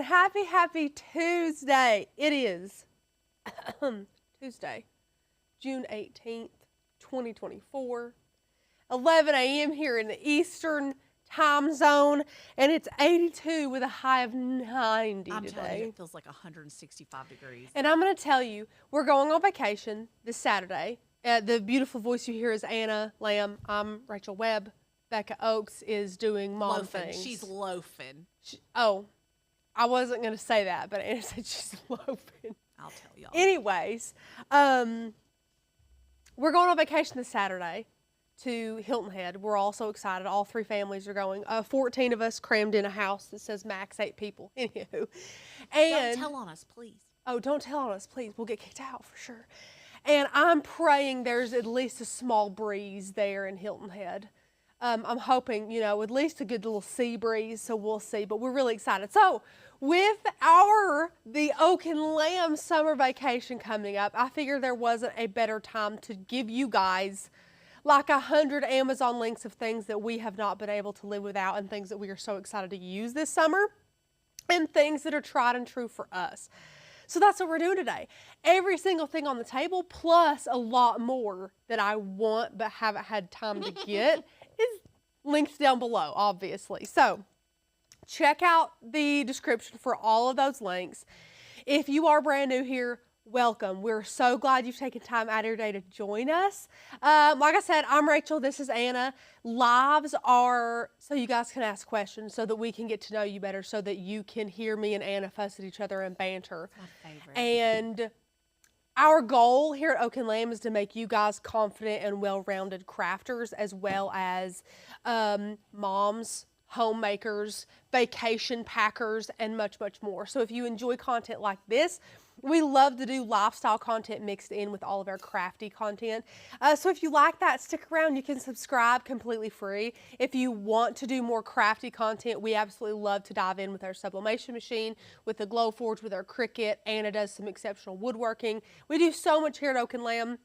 happy Tuesday. It is Tuesday, June 18th, 2024, 11 a.m. here in the Eastern time zone, and it's 82 with a high of 90 I'm today. telling you, it feels like 165 degrees. And I'm going to tell you, we're going on vacation this Saturday. The beautiful voice you hear is Anna Lamb. I'm Rachel Webb. Becca Oakes is doing mom things. She's loafing. I wasn't going to say that, but Anna said she's loafing. I'll tell y'all. Anyways, we're going on vacation this Saturday to Hilton Head. We're all so excited. All three families are going. 14 of us crammed in a house that says max 8 people. Anywho. Don't tell on us, please. Oh, don't tell on us, please. We'll get kicked out for sure. And I'm praying there's at least a small breeze there in Hilton Head. I'm hoping, at least a good little sea breeze, so we'll see. But we're really excited. So with the Oak and Lamb summer vacation coming up, I figured there wasn't a better time to give you guys like 100 Amazon links of things that we have not been able to live without and things that we are so excited to use this summer and things that are tried and true for us. So that's what we're doing today. Every single thing on the table, plus a lot more that I want but haven't had time to get, is linked down below, obviously. So check out the description for all of those links. If you are brand new here, welcome. We're so glad you've taken time out of your day to join us. Like I said, I'm Rachel. This is Anna. Lives are so you guys can ask questions so that we can get to know you better, so that you can hear me and Anna fuss at each other and banter. My favorite. And our goal here at Oak and Lamb is to make you guys confident and well-rounded crafters, as well as moms, homemakers, vacation packers, and much, much more. So if you enjoy content like this, we love to do lifestyle content mixed in with all of our crafty content. So if you like that, stick around. You can subscribe completely free. If you want to do more crafty content, we absolutely love to dive in with our sublimation machine, with the Glowforge, with our Cricut. Anna does some exceptional woodworking. We do so much here at Oak and Lamb.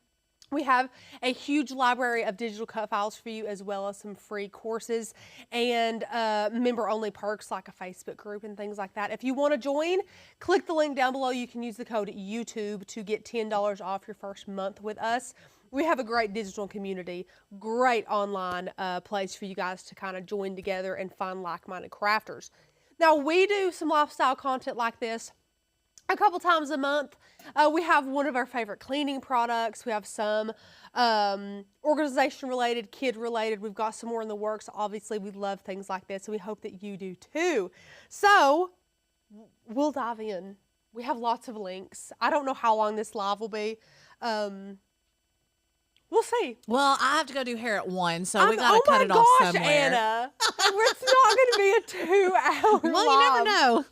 We have a huge library of digital cut files for you, as well as some free courses and member-only perks like a Facebook group and things like that. If you want to join, click the link down below. You can use the code YouTube to get $10 off your first month with us. We have a great digital community, great online place for you guys to kind of join together and find like-minded crafters. Now, we do some lifestyle content like this a couple times a month. We have one of our favorite cleaning products. We have some organization related, kid related. We've got some more in the works. Obviously, we love things like this, and we hope that you do too. So we'll dive in. We have lots of links. I don't know how long this live will be. We'll see. Well, I have to go do hair at 1, so we got to cut it off somewhere. Anna. It's not going to be a 2-hour Well, live. you never know.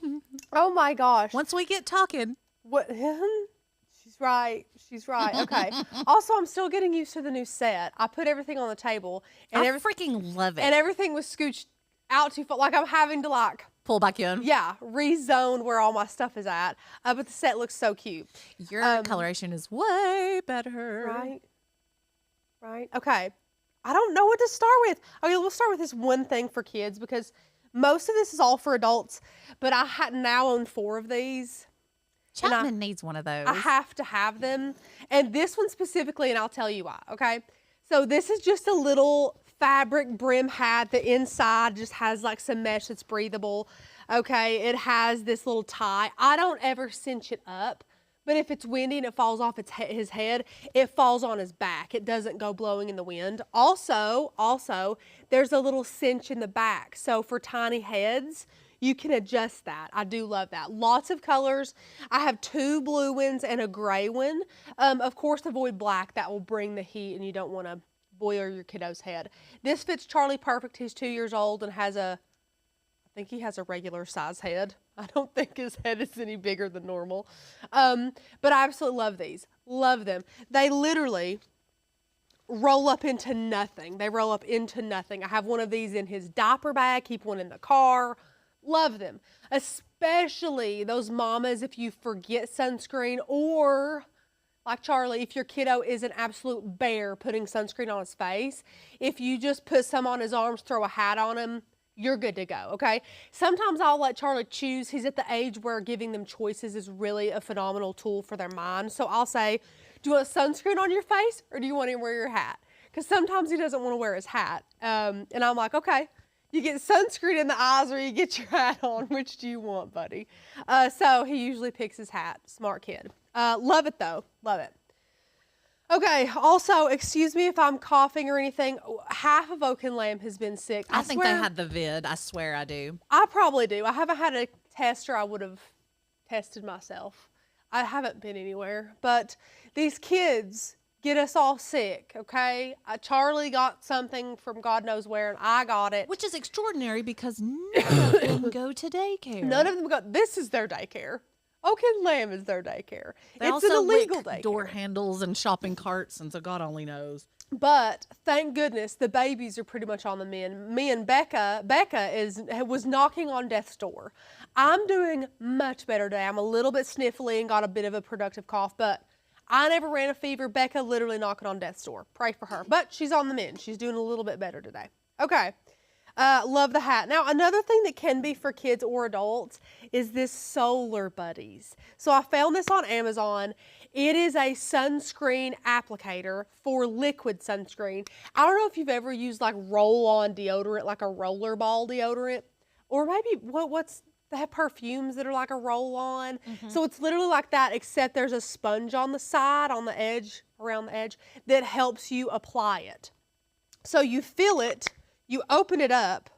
Oh my gosh. Once we get talking. What? She's right. She's right. Okay. Also, I'm still getting used to the new set. I put everything on the table, and I freaking love it. And everything was scooched out too far. Like I'm having to pull back in. Yeah, rezone where all my stuff is at. But the set looks so cute. Your coloration is way better. Right. Right. Okay. I don't know what to start with. Okay, we'll start with this one thing for kids because most of this is all for adults. But I now own 4 of these. Chapman needs one of those. I have to have them. And this one specifically, and I'll tell you why, okay? So this is just a little fabric brim hat. The inside just has like some mesh that's breathable, okay? It has this little tie. I don't ever cinch it up, but if it's windy and it falls off his head, it falls on his back. It doesn't go blowing in the wind. Also, there's a little cinch in the back. So for tiny heads, you can adjust that. I do love that. Lots of colors. I have 2 blue ones and a gray one. Of course, avoid black. That will bring the heat and you don't want to boil your kiddo's head. This fits Charlie perfect. He's 2 years old and I think he has a regular size head. I don't think his head is any bigger than normal. But I absolutely love these. Love them. They literally roll up into nothing. They roll up into nothing. I have one of these in his diaper bag. Keep one in the car. Love them, especially those mamas if you forget sunscreen, or like Charlie, if your kiddo is an absolute bear putting sunscreen on his face. If you just put some on his arms, throw a hat on him, you're good to go, okay? Sometimes I'll let Charlie choose. He's at the age where giving them choices is really a phenomenal tool for their mind. So I'll say, do you want sunscreen on your face or do you want him to wear your hat? Because sometimes he doesn't want to wear his hat. And I'm like, okay, you get sunscreen in the eyes or you get your hat on. Which do you want, buddy? So he usually picks his hat. Smart kid. Love it, though. Love it. Okay, also, excuse me if I'm coughing or anything. Half of Oak and Lamb has been sick. I think they had the vid. I swear I do. I probably do. I haven't had a tester. I would have tested myself. I haven't been anywhere. But these kids get us all sick, okay? Charlie got something from God knows where, and I got it. Which is extraordinary because none of them go to daycare. None of them go. This is their daycare. Oak and Lamb is their daycare. They it's also an illegal lick daycare. door handles and shopping carts, and so God only knows. But thank goodness the babies are pretty much on the mend. Me and Becca was knocking on death's door. I'm doing much better today. I'm a little bit sniffly and got a bit of a productive cough, but I never ran a fever. Becca literally knocking on death's door. Pray for her. But she's on the mend. She's doing a little bit better today. Okay. Love the hat. Now, another thing that can be for kids or adults is this Solar Buddies. So I found this on Amazon. It is a sunscreen applicator for liquid sunscreen. I don't know if you've ever used like roll-on deodorant, like a rollerball deodorant, or maybe they have perfumes that are like a roll-on. So it's literally like that, except there's a sponge on the side, on the edge, around the edge, that helps you apply it. So you fill it. You open it up.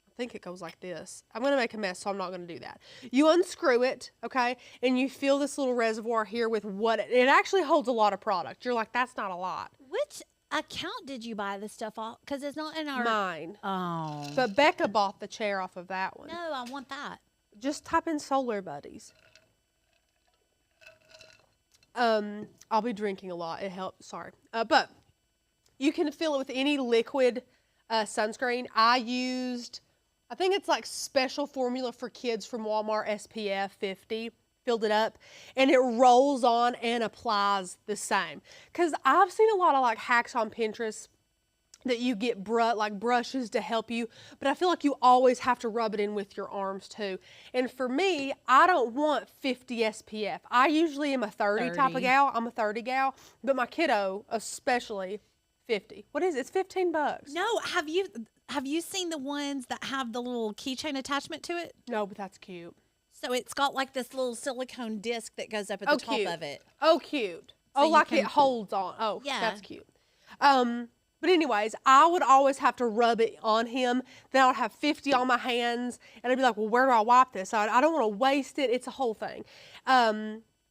I think it goes like this. I'm going to make a mess, so I'm not going to do that. You unscrew it, okay, and you fill this little reservoir here with it actually holds a lot of product. You're like, that's not a lot. Which account did you buy this stuff off? Because it's not in our... Mine. Oh. But Becca bought the chair off of that one. No, I want that. Just type in Solar Buddies. I'll be drinking a lot. It helps. Sorry. But you can fill it with any liquid sunscreen. I think it's like special formula for kids from Walmart, SPF 50. Filled it up, and it rolls on and applies the same. Because I've seen a lot of like hacks on Pinterest that you get brushes to help you, but I feel like you always have to rub it in with your arms too. And for me, I don't want 50 SPF. I usually am a 30 type of gal. I'm a 30 gal, but my kiddo, especially 50. What is it? It's $15. No, have you seen the ones that have the little keychain attachment to it? No, but that's cute. So it's got like this little silicone disc that goes up at the top cute. of it. Oh, cute. So like it holds on. Oh, yeah. That's cute. But anyways, I would always have to rub it on him. Then I would have 50 on my hands, and I'd be like, well, where do I wipe this? I don't want to waste it. It's a whole thing.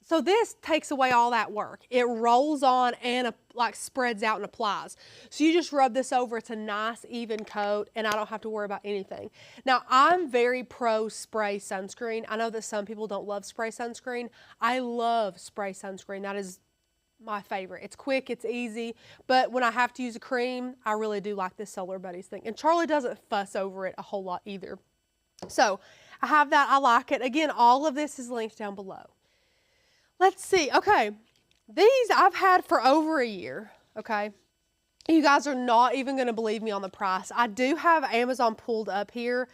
So this takes away all that work. It rolls on and like spreads out and applies. So you just rub this over. It's a nice even coat, and I don't have to worry about anything. Now, I'm very pro spray sunscreen. I know that some people don't love spray sunscreen. I love spray sunscreen. That is my favorite. It's quick, it's easy, but when I have to use a cream, I really do like this Solar Buddies thing. And Charlie doesn't fuss over it a whole lot either. So I have that. I like it. Again, all of this is linked down below. Let's see. Okay. These I've had for over a year. Okay. You guys are not even going to believe me on the price. I do have Amazon pulled up here,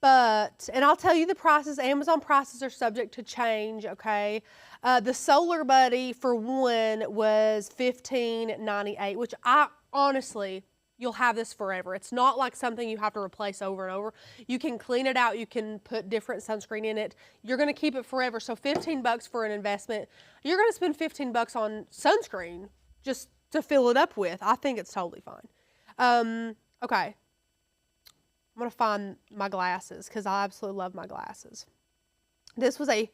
and I'll tell you the prices. Amazon prices are subject to change. Okay. The Solar Buddy for one was $15.98, which I honestly, you'll have this forever. It's not like something you have to replace over and over. You can clean it out. You can put different sunscreen in it. You're going to keep it forever. So $15 for an investment. You're going to spend $15 on sunscreen just to fill it up with. I think it's totally fine. Okay. I'm going to find my glasses because I absolutely love my glasses. This was a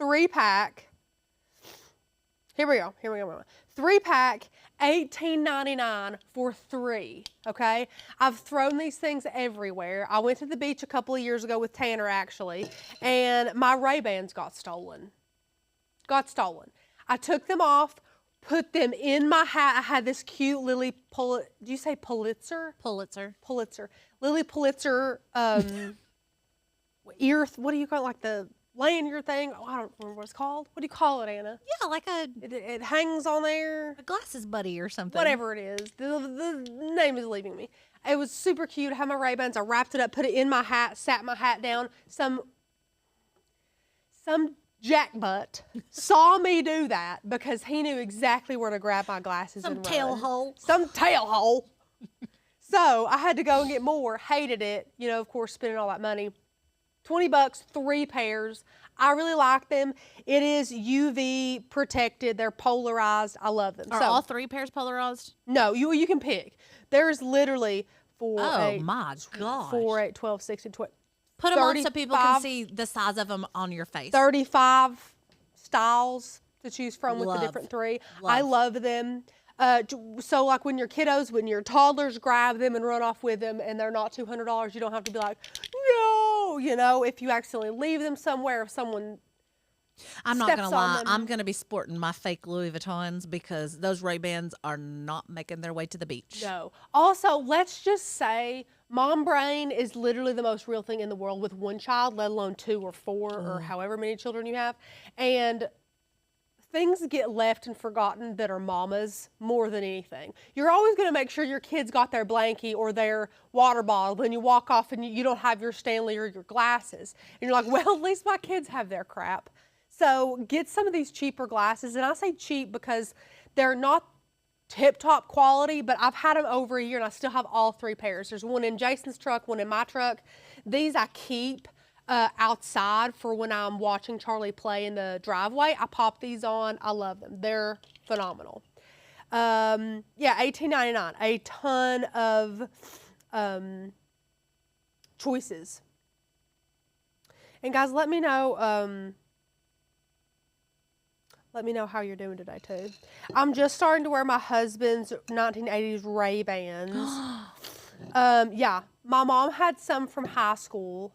3-pack. Here we go. 3-pack, $18.99 for 3, okay? I've thrown these things everywhere. I went to the beach a couple of years ago with Tanner, actually, and my Ray-Bans got stolen. I took them off, put them in my hat. I had this cute Lily do you say Pulitzer? Pulitzer. Lily Pulitzer ear, what do you call it, like the lanyard thing? Oh, I don't remember what it's called. What do you call it, Anna? Yeah, like It hangs on there. a glasses buddy or something. Whatever it is. The name is leaving me. It was super cute. I had my Ray-Bans. I wrapped it up, put it in my hat, sat my hat down. Some jackbutt saw me do that because he knew exactly where to grab my glasses Some and run. tailhole. Some tailhole. So I had to go and get more. Hated it. You know, of course, spending all that money. $20, 3 pairs. I really like them. It is UV protected. They're polarized. I love them. Are all 3 pairs polarized? No, you can pick. There's literally 4, Oh 8, my gosh. 4, 8, 12, 16, 20. Put them on so people can 35 see the size of them on your face. 35 styles to choose from with Love. the different 3. I Love. love them. So like when your kiddos, when your toddlers grab them and run off with them and they're not $200, you don't have to be like, no, you know, if you accidentally leave them somewhere, if someone I'm not steps gonna on lie. them. I'm gonna be sporting my fake Louis Vuittons because those Ray-Bans are not making their way to the beach. No. Also, let's just say mom brain is literally the most real thing in the world with one child, let alone 2 or 4 or however many children you have. And things get left and forgotten that are mama's more than anything. You're always going to make sure your kids got their blankie or their water bottle when you walk off and you don't have your Stanley or your glasses. And you're like, well, at least my kids have their crap. So get some of these cheaper glasses. And I say cheap because they're not tip-top quality, but I've had them over a year and I still have all 3 pairs. There's one in Jason's truck, one in my truck. These I keep outside for when I'm watching Charlie play in the driveway. I pop these on. I love them. They're phenomenal. Yeah, $18.99. A ton of choices. And guys, let me know. Let me know how you're doing today too. I'm just starting to wear my husband's 1980s Ray-Bans. Yeah, my mom had some from high school.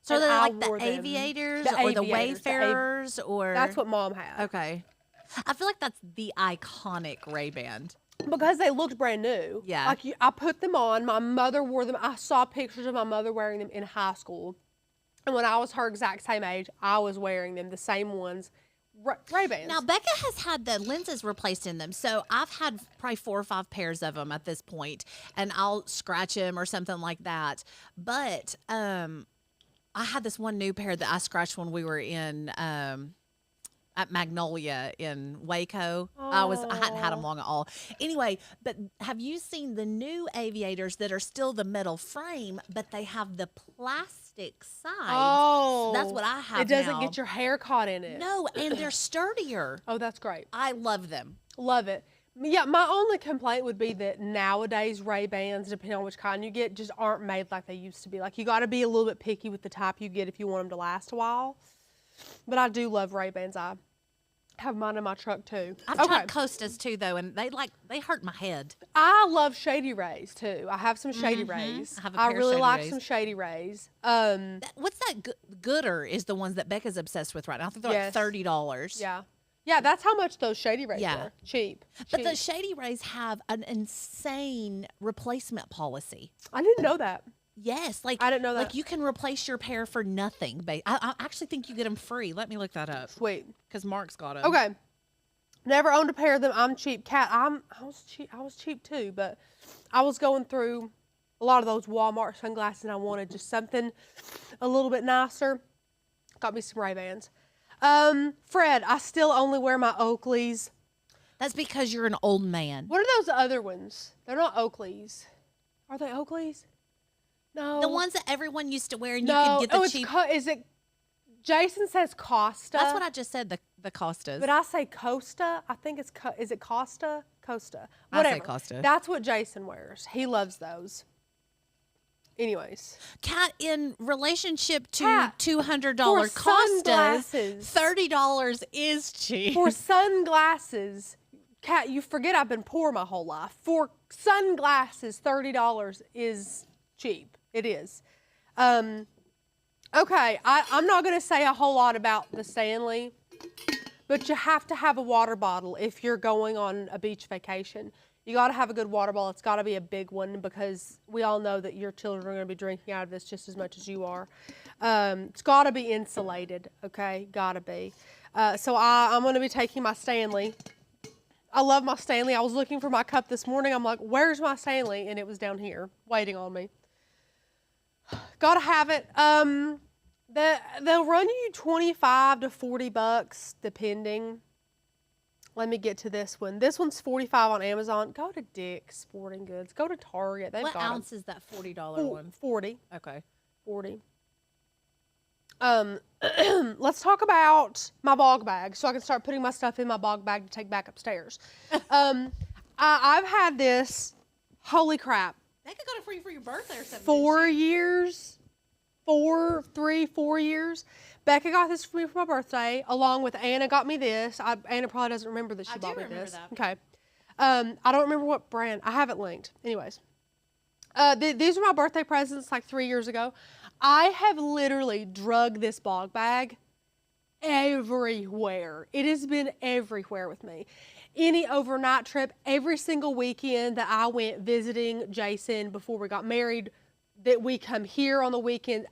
So and they're I like the wore them. aviators The or the aviators, Wayfarers or That's what mom had. Okay. I feel like that's the iconic Ray-Ban. Because they looked brand new. Yeah. Like I put them on. My mother wore them. I saw pictures of my mother wearing them in high school. And when I was her exact same age, I was wearing them, the same ones. Ray-Bans. Now, Becca has had the lenses replaced in them. So I've had probably 4 or 5 pairs of them at this point, and I'll scratch them or something like that. But I had this one new pair that I scratched when we were in at Magnolia in Waco. I hadn't had them long at all. Anyway, but have you seen the new aviators that are still the metal frame, but they have the plastic sides? Oh. That's what I have It doesn't now. get your hair caught in it. No, and they're sturdier. Oh, that's great. I love them. Love it. Yeah, my only complaint would be that nowadays Ray-Bans, depending on which kind you get, just aren't made like they used to be. Like, you got to be a little bit picky with the type you get if you want them to last a while. But I do love Ray-Bans. I have mine in my truck too. I've tried Costas too, though, and they hurt my head. I love Shady Rays too. I have some Shady Rays. I have a pair of really Shady like Rays. some Shady Rays. What's that? Gooder is the ones that Becca's obsessed with right now. I think they're Yes. like $30. Yeah. Yeah, that's how much those Shady Rays Yeah. are. Cheap. But Cheap. the Shady Rays have an insane replacement policy. I didn't know that. Yes, like I didn't know Like that. you can replace your pair for nothing. I actually think you get them free. Let me look that up Sweet. because Mark's got them. Okay. Never owned a pair of them. I'm cheap. Cat, I was cheap. I was cheap too, but I was going through a lot of those Walmart sunglasses and I wanted just something a little bit nicer. Got me some Ray-Bans. Fred, I still only wear my Oakleys. That's because you're an old man. What are those other ones? They're not Oakleys. Are they Oakleys? No. The ones that everyone used to wear and no. you could get the it's cheap. is it? Jason says Costa. That's what I just said. The Costas. But I say Costa. I think it's is it Costa? Costa. I say Whatever. Costa. That's what Jason wears. He loves those. Anyways, Cat, in relationship to Cat, $200 for Costas, sunglasses. $30 is cheap. for sunglasses, Cat, you forget I've been poor my whole life. For sunglasses, $30 is cheap. It is. Okay, I'm not going to say a whole lot about the Stanley, but you have to have a water bottle if you're going on a beach vacation. You got to have a good water bottle. It's got to be a big one because we all know that your children are going to be drinking out of this just as much as you are. It's got to be insulated, okay? Got to be. So I'm going to be taking my Stanley I love my Stanley. I was looking for my cup this morning. I'm like, where's my Stanley? And it was down here waiting on me. Gotta have it. They'll run you 25 to 40 bucks depending. Let me get to this one. This one's 45 on Amazon. Go to Dick's Sporting Goods. Go to Target. They've What got 'em. ounce is that $40 one? 40. Okay. 40. Let's talk about my bog bag so I can start putting my stuff in my bog bag to take back upstairs. I've had this, holy crap, They could got it for you for your birthday or something. 4 years, 4 years. Becca got this for me for my birthday, along with Anna got me this. Anna probably doesn't remember that she I bought do me remember this. that. Okay. I don't remember what brand. I have it linked. Anyways. These were my birthday presents like 3 years ago. I have literally drug this bog bag everywhere. It has been everywhere with me. Any overnight trip, every single weekend that I went visiting Jason before we got married, that we come here on the weekend,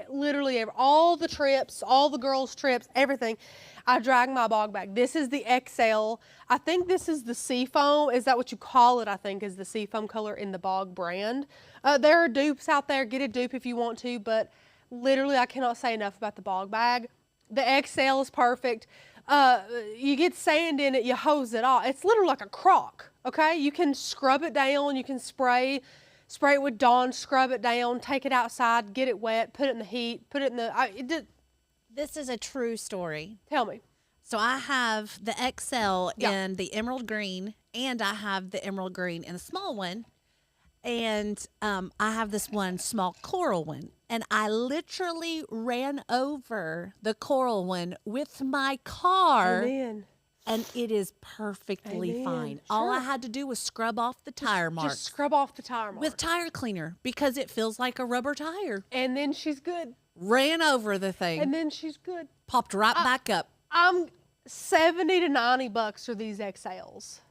literally all the trips, all the girls' trips, everything, I drag my bog bag. This is the XL. I think this is the Seafoam. Is that what you call it? I think is the Seafoam color in the Bog brand. There are dupes out there. Get a dupe if you want to, but literally I cannot say enough about the bog bag. The XL is perfect. You get sand in it, you hose it off. It's literally like a crock, okay? You can scrub it down. You can spray it with Dawn, scrub it down, take it outside, get it wet, put it in the heat, put it in the... This is a true story. Tell me. So I have the XL Yeah. in the emerald green, and I have the emerald green in a small one, and I have this one small coral one, and I literally ran over the coral one with my car, Amen. and it is perfectly Amen. fine. All I Sure. had to do was scrub off the tire marks Just scrub off the tire marks. with tire cleaner because it feels like a rubber tire. And then she's good. Ran over the thing, And then she's good. popped right back up. I'm 70 to 90 bucks for these XLs.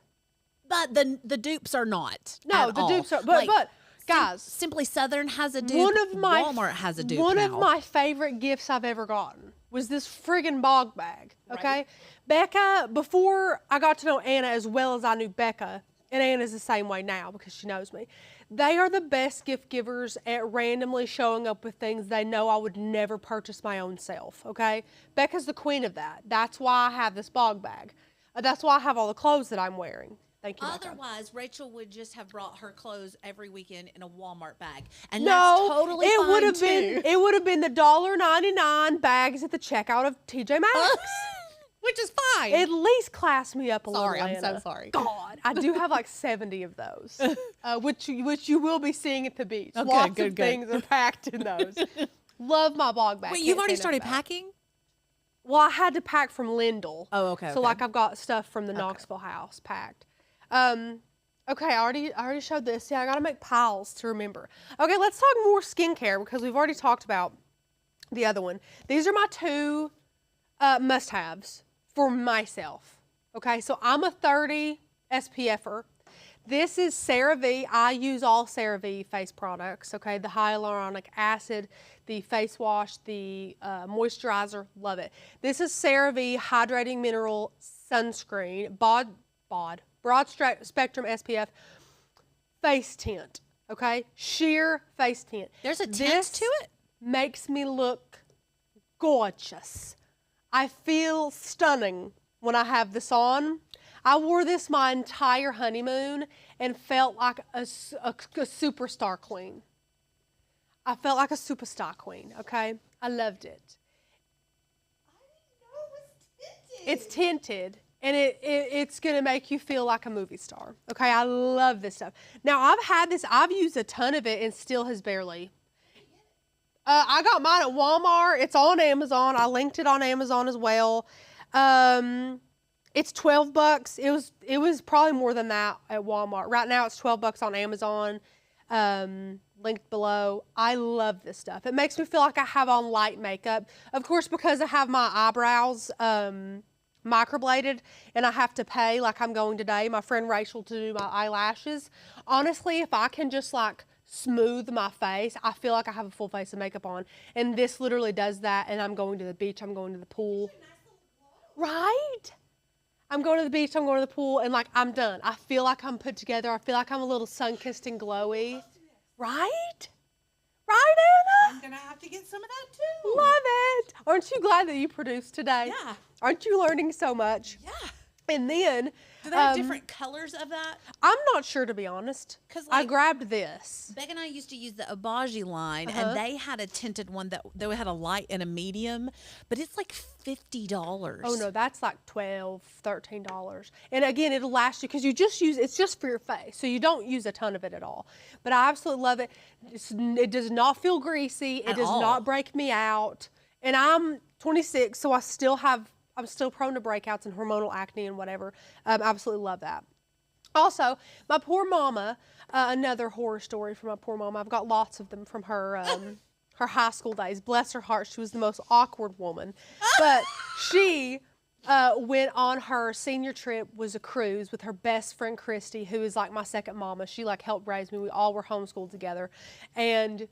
But the dupes are not. No, at the all. dupes are, Like, but guys, Simply Southern has a dupe. one of my Walmart has a dupe one now. of my favorite gifts I've ever gotten was this friggin' bog bag. Okay, Becca. Before I got to know Anna as well as I knew Becca, and Anna's the same way now because she knows me. They are the best gift givers at randomly showing up with things they know I would never purchase my own self. Okay, Becca's the queen of that. That's why I have this bog bag. That's why I have all the clothes that I'm wearing. Thank you, Becca. Otherwise, Rachel would just have brought her clothes every weekend in a Walmart bag, and No, that's totally it fine would have too. been it would have been the $1.99 bags at the checkout of TJ Maxx. Which is fine. At least class me up a Sorry, little. I'm so Anna. sorry. God, I do have like 70 of those, which you will be seeing at the beach. Okay, Lots good, of good. things are packed in those. Love my bog bag. Wait, Can't you've say already enough started about it. packing? Well, I had to pack from Lindell. Oh, okay, So okay. like I've got stuff from the Knoxville house packed. Okay, I already showed this. Yeah, I gotta make piles to remember. Okay, let's talk more skincare because we've already talked about the other one. These are my two must-haves for myself. Okay, so I'm a 30 SPFer. This is CeraVe. I use all CeraVe face products. Okay, the hyaluronic acid, the face wash, the moisturizer. Love it. This is CeraVe Hydrating Mineral Sunscreen, broad spectrum SPF face tint. Okay, sheer face tint. There's a tint This to it? makes me look gorgeous. I feel stunning when I have this on. I wore this my entire honeymoon and felt like a superstar queen. I felt like a superstar queen, okay? I loved it. It's tinted, and it's going to make you feel like a movie star, okay? I love this stuff. Now, I've had this. I've used a ton of it and still has barely. I got mine at Walmart. It's on Amazon. I linked it on Amazon as well. It's $12. It was probably more than that at Walmart. Right now it's $12 on Amazon. Linked below. I love this stuff. It makes me feel like I have on light makeup. Of course, because I have my eyebrows microbladed and I have to pay like I'm going today, my friend Rachel, to do my eyelashes. Honestly, if I can just like smooth my face, I feel like I have a full face of makeup on. And this literally does that, and I'm going to the beach, I'm going to the pool. Right? I'm going to the beach, I'm going to the pool, and like I'm done. I feel like I'm put together. I feel like I'm a little sun-kissed and glowy. Right? Right, Anna? I'm gonna have to get some of that too. Love it. Aren't you glad that you produced today? Yeah. Aren't you learning so much? Yeah. And then, Do they have different colors of that? I'm not sure, to be honest. 'Cause, I like- grabbed this. Beck and I used to use the Obagi line, Uh-huh. and they had a tinted one that they had a light and a medium, but it's like $50. Oh no, that's like $12, $13. And again, it'll last you because you just use it's just for your face, so you don't use a ton of it at all. But I absolutely love it. It does not feel greasy. It At does all. not break me out. And I'm 26, so I'm still prone to breakouts and hormonal acne and whatever. Absolutely love that. Also, my poor mama, another horror story from my poor mama. I've got lots of them from her her high school days. Bless her heart, she was the most awkward woman. But she went on her senior trip, was a cruise with her best friend Christy, who is like my second mama. She like helped raise me. We all were homeschooled together. And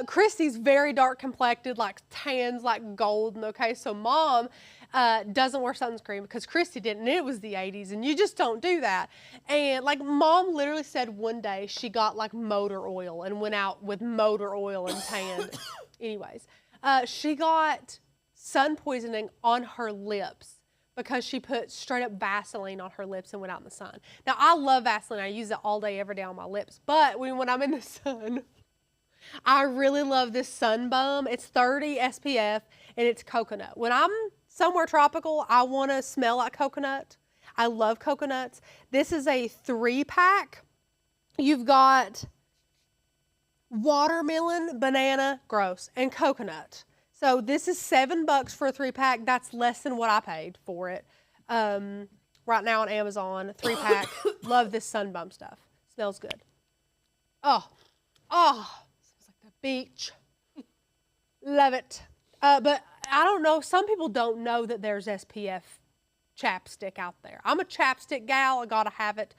Christy's very dark complected, like tans, like golden. Okay, so mom doesn't wear sunscreen because Christy didn't. And it was the 80s, and you just don't do that. And like mom literally said one day she got like motor oil and went out with motor oil and tanned. Anyways, she got sun poisoning on her lips because she put straight up Vaseline on her lips and went out in the sun. Now I love Vaseline. I use it all day, every day on my lips. But when I'm in the sun, I really love this Sun Bum. It's 30 SPF and it's coconut. When I'm somewhere tropical, I want to smell like coconut. I love coconuts. This is a 3-pack. You've got watermelon, banana, gross, and coconut. So this is $7 for a 3-pack. That's less than what I paid for it. Right now on Amazon, 3-pack. Love this Sun Bum stuff. Smells good. Oh. Smells like the beach. Love it. But I don't know. Some people don't know that there's SPF chapstick out there. I'm a chapstick gal. I gotta have it.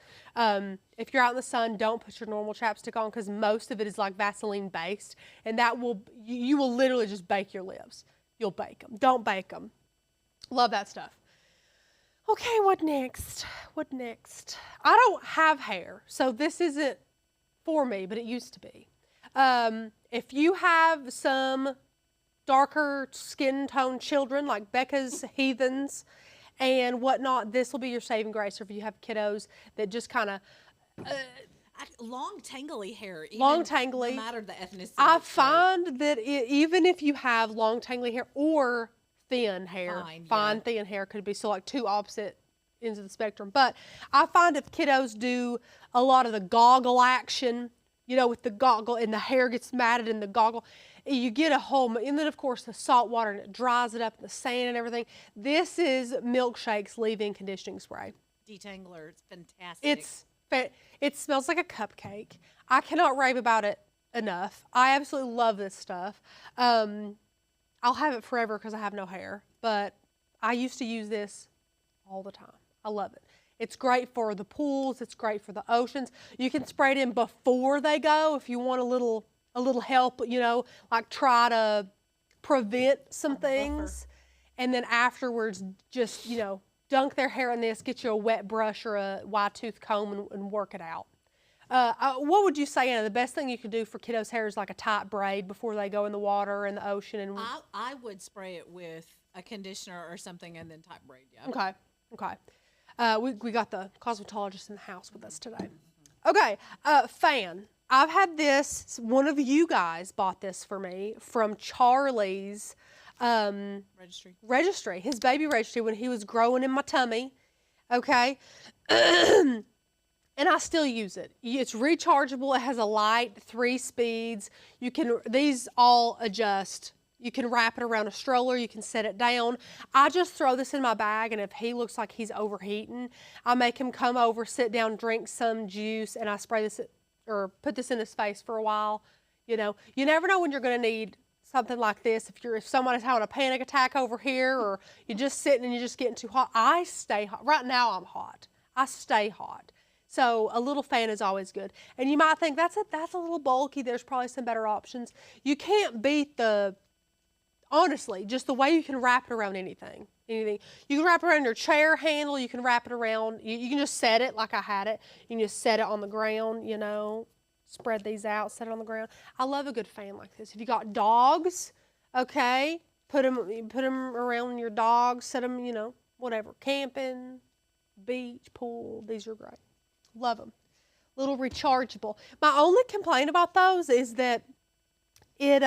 If you're out in the sun, don't put your normal chapstick on because most of it is like Vaseline based, and that will you will literally just bake your lips. You'll bake them. Don't bake them. Love that stuff. Okay, what next? What next? I don't have hair, so this isn't for me, but it used to be. If you have some darker skin tone children like Becca's heathens and whatnot, this will be your saving grace. Or if you have kiddos that just kind of Long tangly hair. Long tangly. No matter the ethnicity. I it's find that even if you have long tangly hair or thin hair, Fine, yeah. thin hair could be so like two opposite ends of the spectrum. But I find if kiddos do a lot of the goggle action, you know, with the goggle and the hair gets matted in the goggle, you get a whole, and then of course the salt water and it dries it up and the sand and everything. This is Milkshake's leave-in conditioning spray. detangler. It's fantastic. It smells like a cupcake. I cannot rave about it enough. I absolutely love this stuff. I'll have it forever because I have no hair, but I used to use this all the time. I love it. It's great for the pools. It's great for the oceans. You can spray it in before they go if you want a little help, you know, like try to prevent some things. And then afterwards, just, you know, dunk their hair in this, get you a wet brush or a wide tooth comb and work it out. What would you say, Anna, the best thing you could do for kiddos' hair is like a tight braid before they go in the water and the ocean? And I would spray it with a conditioner or something and then tight braid. Yeah. Okay. We got the cosmetologist in the house with us today. Okay, fan. I've had this, one of you guys bought this for me from Charlie's registry, his baby registry when he was growing in my tummy. Okay. And I still use it. It's rechargeable. It has a light, 3 speeds. These all adjust. You can wrap it around a stroller. You can set it down. I just throw this in my bag, and if he looks like he's overheating, I make him come over, sit down, drink some juice, and I spray this or put this in his face for a while. You know, you never know when you're going to need something like this. If somebody's having a panic attack over here, or you're just sitting and you're just getting too hot. I stay hot. Right now I'm hot. I stay hot. So a little fan is always good. And you might think that's a little bulky. There's probably some better options. You can't beat honestly, just the way you can wrap it around anything. anything. You can wrap it around your chair handle. You can wrap it around. You can just set it like I had it. You can just set it on the ground, you know. Spread these out, set it on the ground. I love a good fan like this. If you got dogs, okay, put them around your dogs. Set them, you know, whatever. Camping, beach, pool. These are great. Love them. Little rechargeable. My only complaint about those is that it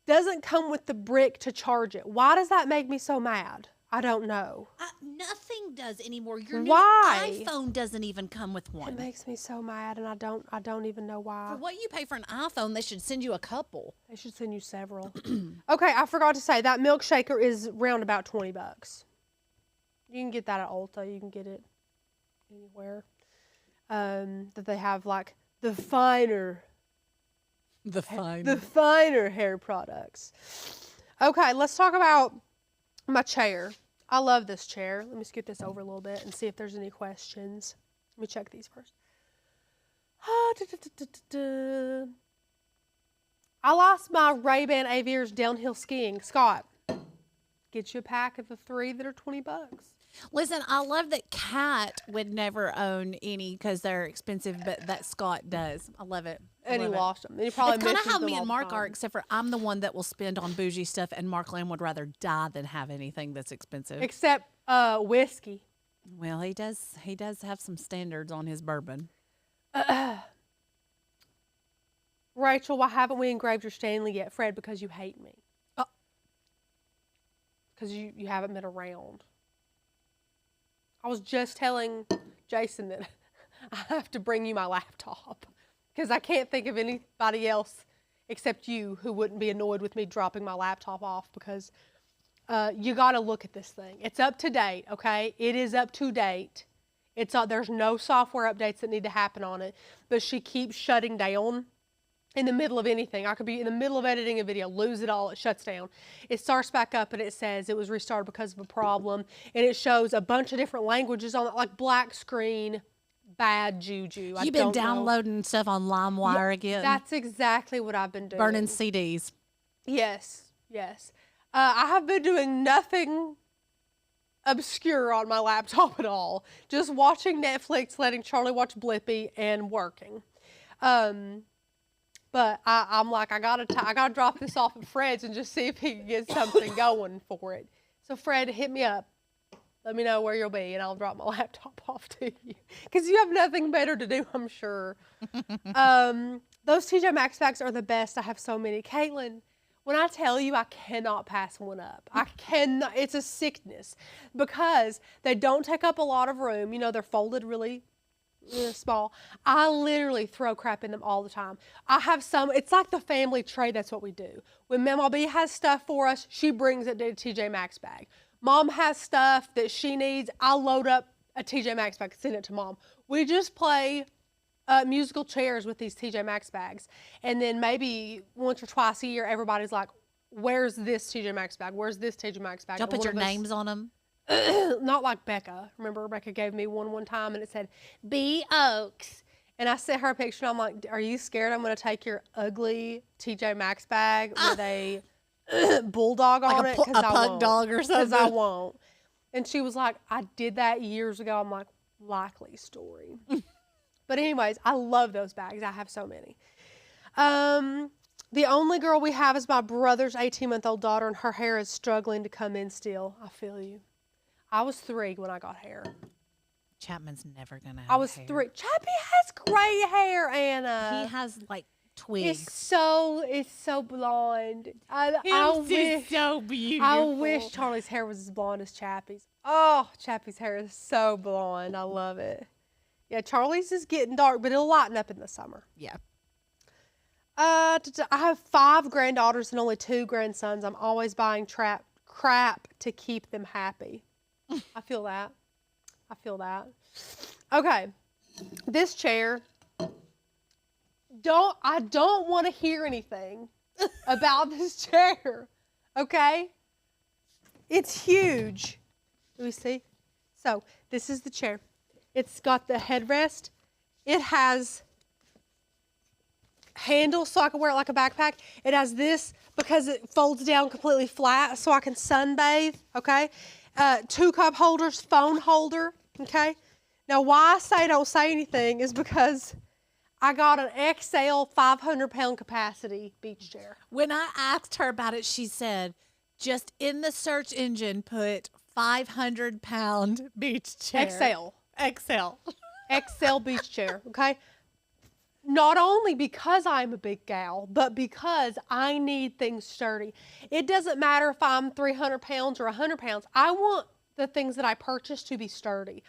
doesn't come with the brick to charge it. Why does that make me so mad? I don't know. Nothing does anymore. Your new Why? iPhone doesn't even come with It one. makes me so mad, and I don't even know why. For what you pay for an iPhone, they should send you a couple. They should send you several. Okay, I forgot to say that milkshaker is around about $20. You can get that at Ulta. You can get it anywhere. That they have like the finer hair products. Okay, let's talk about my chair. I love this chair. Let me scoot this over a little bit and see if there's any questions. Let me check these first. I lost my Ray-Ban Aviators downhill skiing. Scott, get you a pack of the 3 that are $20. Listen, I love that Kat would never own any because they're expensive, but that Scott does. I love it. And he love it. lost them. And he probably It's kind of misses how them me all and the Mark time. are, except for I'm the one that will spend on bougie stuff, and Mark Lamb would rather die than have anything that's expensive. Except whiskey. Well, he does have some standards on his bourbon. Rachel, why haven't we engraved your Stanley yet? Fred, because you hate me. Because you haven't been around. I was just telling Jason that I have to bring you my laptop because I can't think of anybody else except you who wouldn't be annoyed with me dropping my laptop off because you got to look at this thing. It's up to date, okay? It is up to date. There's no software updates that need to happen on it, but she keeps shutting down in the middle of anything. I could be in the middle of editing a video, lose it all, it shuts down. It starts back up and it says it was restarted because of a problem. And it shows a bunch of different languages on it, like black screen, bad juju. You've been downloading stuff on LimeWire again? That's exactly what I've been doing. Burning CDs. Yes. I have been doing nothing obscure on my laptop at all. Just watching Netflix, letting Charlie watch Blippi, and working. But I'm like, I gotta drop this off at Fred's and just see if he can get something going for it. So Fred, hit me up. Let me know where you'll be, and I'll drop my laptop off to you. Because you have nothing better to do, I'm sure. Those TJ Maxx bags are the best. I have so many. Caitlin, when I tell you I cannot pass one up, I cannot. It's a sickness because they don't take up a lot of room. You know, they're folded really small. I literally throw crap in them all the time. I have some, it's like the family tray. That's what we do. When Mama B has stuff for us, she brings it to a TJ Maxx bag. Mom has stuff that she needs. I load up a TJ Maxx bag and send it to Mom. We just play musical chairs with these TJ Maxx bags. And then maybe once or twice a year, everybody's like, where's this TJ Maxx bag? Where's this TJ Maxx bag? Y'all put your names on them? Not like Becca. Remember, Becca gave me one time and it said, B. Oaks. And I sent her a picture and I'm like, are you scared I'm going to take your ugly TJ Maxx bag with a bulldog on it? A pug dog or something? Because I won't. And she was like, I did that years ago. I'm like, likely story. But anyways, I love those bags. I have so many. The only girl we have is my brother's 18-month-old daughter, and her hair is struggling to come in still. I feel you. I was 3 when I got hair. Chapman's never going to have I was hair. 3. Chappie has great hair, Anna. He has like twigs. It's so blonde. I wish so beautiful. I wish Charlie's hair was as blonde as Chappie's. Oh, Chappie's hair is so blonde. I love it. Yeah, Charlie's is getting dark, but it'll lighten up in the summer. Yeah. I have 5 granddaughters and only 2 grandsons. I'm always buying crap to keep them happy. I feel that. Okay. This chair. I don't want to hear anything about this chair. Okay? It's huge. Let me see. So, this is the chair. It's got the headrest. It has handle so I can wear it like a backpack. It has this because it folds down completely flat so I can sunbathe, okay? 2 cup holders, phone holder, okay? Now, why I say don't say anything is because I got an XL 500-pound capacity beach chair. When I asked her about it, she said, just in the search engine, put 500-pound beach chair. XL. XL beach chair, okay? Not only because I'm a big gal, but because I need things sturdy. It doesn't matter if I'm 300 pounds or 100 pounds. I want the things that I purchase to be sturdy.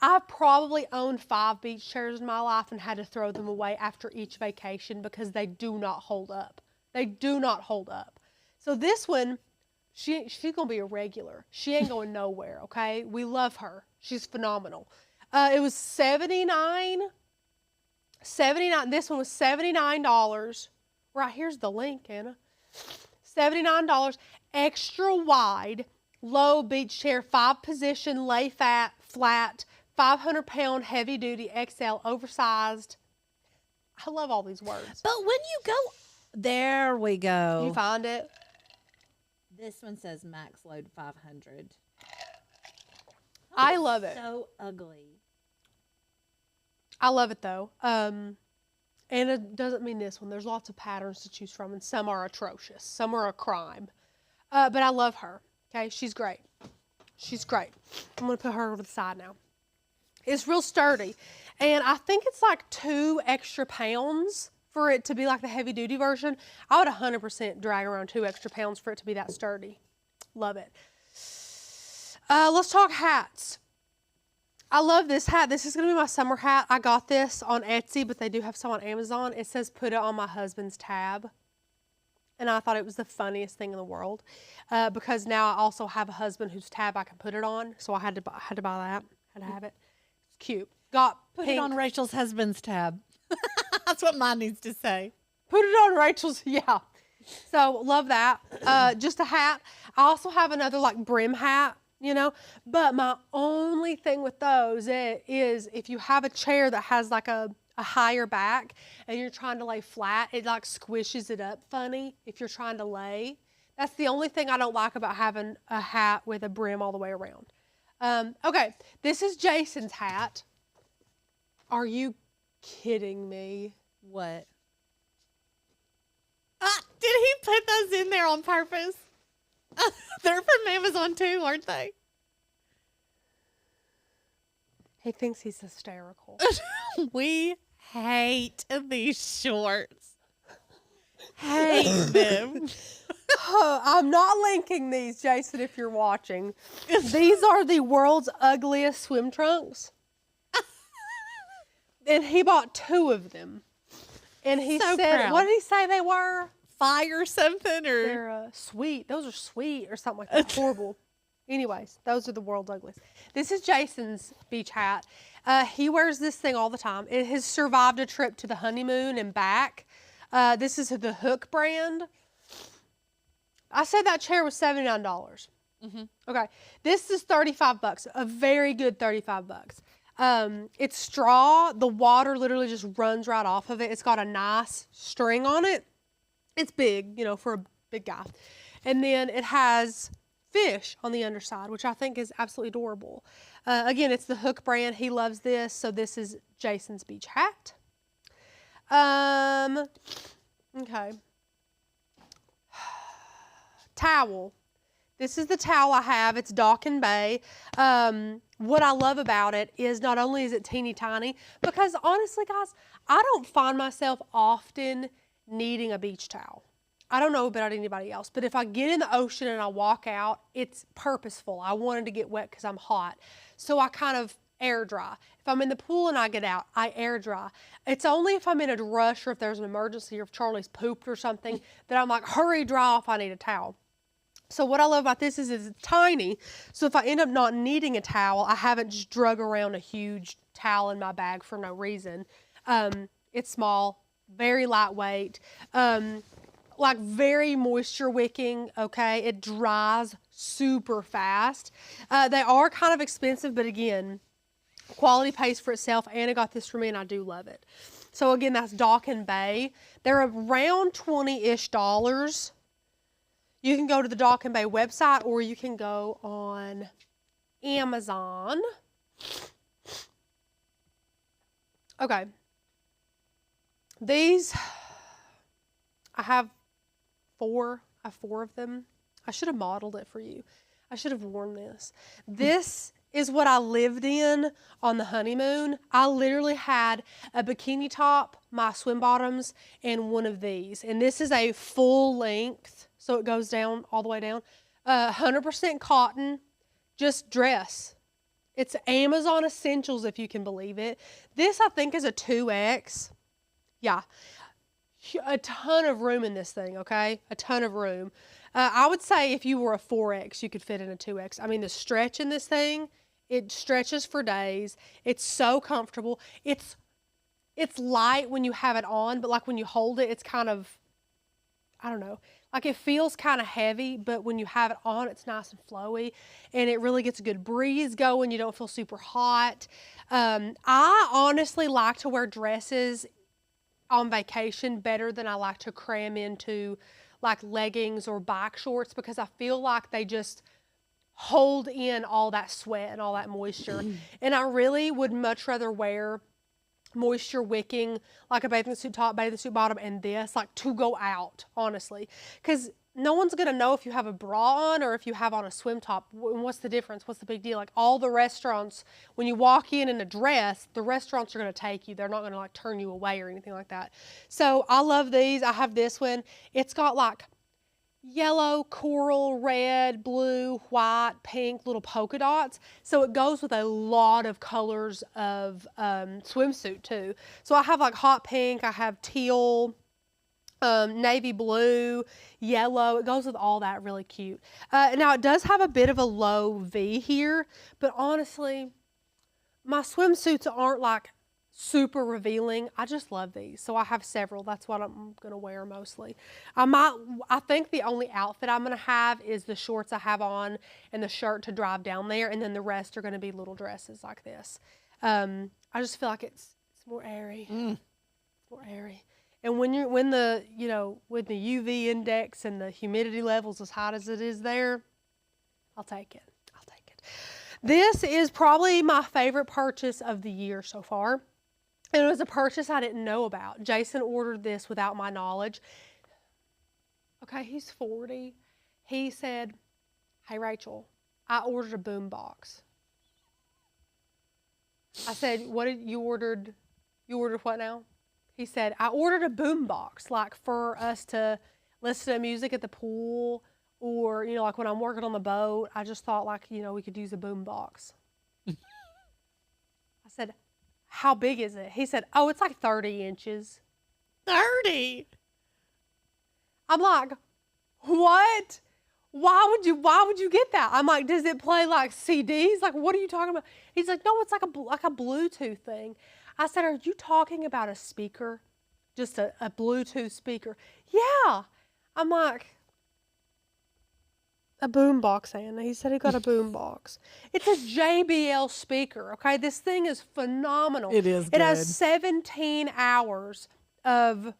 I've probably owned 5 beach chairs in my life and had to throw them away after each vacation because they do not hold up. They do not hold up. So this one, she's going to be a regular. She ain't going nowhere, okay? We love her. She's phenomenal. It was $79. This one was $79. Right, here's the link, Anna. $79. Extra wide, low beach chair, 5-position, lay flat, 500-pound, heavy duty, XL, oversized. I love all these words. But when you go, there we go. You find it? This one says max load 500. I love it. So ugly. I love it though. And it doesn't mean this one. There's lots of patterns to choose from, and some are atrocious. Some are a crime. But I love her. Okay, she's great. She's great. I'm going to put her over the side now. It's real sturdy. And I think it's like 2 extra pounds for it to be like the heavy duty version. I would 100% drag around 2 extra pounds for it to be that sturdy. Love it. Let's talk hats. I love this hat. This is going to be my summer hat. I got this on Etsy, but they do have some on Amazon. It says, put it on my husband's tab. And I thought it was the funniest thing in the world because now I also have a husband whose tab I can put it on. So I had to buy that. Had to have it. It's cute. Got Put pink. it on Rachel's husband's tab. That's what mine needs to say. Put it on Rachel's, yeah. So love that. Just a hat. I also have another like brim hat, you know. But my only thing with those is if you have a chair that has like a higher back and you're trying to lay flat, it like squishes it up funny if you're trying to lay. That's the only thing I don't like about having a hat with a brim all the way around. Okay, this is Jason's hat. Are you kidding me? What? Did he put those in there on purpose? They're from Amazon too, aren't they? He thinks he's hysterical. We hate these shorts. Hate them. I'm not linking these, Jason, if you're watching. These are the world's ugliest swim trunks. And he bought 2 of them. And he So said, proud. what did he say they were? Fire something or They're sweet. Those are sweet or something like that. Horrible. Anyways, those are the world's ugliest. This is Jason's beach hat. He wears this thing all the time. It has survived a trip to the honeymoon and back. This is the Hook brand. I said that chair was $79. Mm-hmm. Okay, this is $35. A very good $35. It's straw. The water literally just runs right off of it. It's got a nice string on it. It's big, you know, for a big guy. And then it has fish on the underside, which I think is absolutely adorable. Again, it's the Hook brand. He loves this. So this is Jason's beach hat. Okay. Towel. This is the towel I have. It's Dock and Bay. What I love about it is not only is it teeny tiny, because honestly, guys, I don't find myself often needing a beach towel. I don't know about anybody else, but if I get in the ocean and I walk out, it's purposeful. I wanted to get wet because I'm hot. So I kind of air dry. If I'm in the pool and I get out, I air dry. It's only if I'm in a rush or if there's an emergency or if Charlie's pooped or something that I'm like, hurry, dry off, I need a towel. So what I love about this is it's tiny. So if I end up not needing a towel, I haven't just drug around a huge towel in my bag for no reason. It's small, very lightweight, like very moisture wicking, okay? It dries super fast. They are kind of expensive, but again, quality pays for itself. Anna got this for me and I do love it. So again, that's Dock and Bay. They're around $20-ish. You can go to the Dock and Bay website or you can go on Amazon. Okay. These, I have four of them. I should have modeled it for you. I should have worn this. This is what I lived in on the honeymoon. I literally had a bikini top, my swim bottoms, and one of these. And this is a full length, so it goes down all the way down. 100% cotton, just dress. It's Amazon Essentials, if you can believe it. This, I think, is a 2X. Yeah. A ton of room in this thing, okay? A ton of room. I would say if you were a 4X, you could fit in a 2X. I mean, the stretch in this thing, it stretches for days. It's so comfortable. It's light when you have it on, but like when you hold it, it's kind of, I don't know. Like it feels kind of heavy, but when you have it on, it's nice and flowy, and it really gets a good breeze going. You don't feel super hot. I honestly like to wear dresses on vacation better than I like to cram into like leggings or bike shorts, because I feel like they just hold in all that sweat and all that moisture. And I really would much rather wear moisture wicking, like a bathing suit top, bathing suit bottom, and this, like to go out, honestly. Because no one's going to know if you have a bra on or if you have on a swim top. What's the difference? What's the big deal? Like all the restaurants, when you walk in a dress, the restaurants are going to take you. They're not going to like turn you away or anything like that. So I love these. I have this one. It's got like yellow, coral, red, blue, white, pink, little polka dots. So it goes with a lot of colors of swimsuit too. So I have like hot pink, I have teal, navy blue, yellow. It goes with all that, really cute. Now it does have a bit of a low V here, but honestly, my swimsuits aren't like super revealing. I just love these. So I have several. That's what I'm going to wear mostly. I think the only outfit I'm going to have is the shorts I have on and the shirt to drive down there. And then the rest are going to be little dresses like this. I just feel like it's more airy. It's more airy. And when the UV index and the humidity levels as hot as it is there, I'll take it. I'll take it. This is probably my favorite purchase of the year so far. And it was a purchase I didn't know about. Jason ordered this without my knowledge. Okay, he's 40. He said, "Hey, Rachel, I ordered a boom box." I said, "What did you ordered? You ordered what now?" He said, "I ordered a boom box, like for us to listen to music at the pool, or, like when I'm working on the boat. I just thought like, we could use a boom box." I said, "How big is it?" He said, "Oh, it's like 30 inches. 30? I'm like, "What? Why would you get that?" I'm like, "Does it play like CDs? Like, what are you talking about?" He's like, "No, it's like a Bluetooth thing." I said, "Are you talking about a speaker? Just a Bluetooth speaker?" "Yeah." I'm like, "A boom box, Anna." He said he got a boom box. It's a JBL speaker, okay? This thing is phenomenal. It is It has good. 17 hours of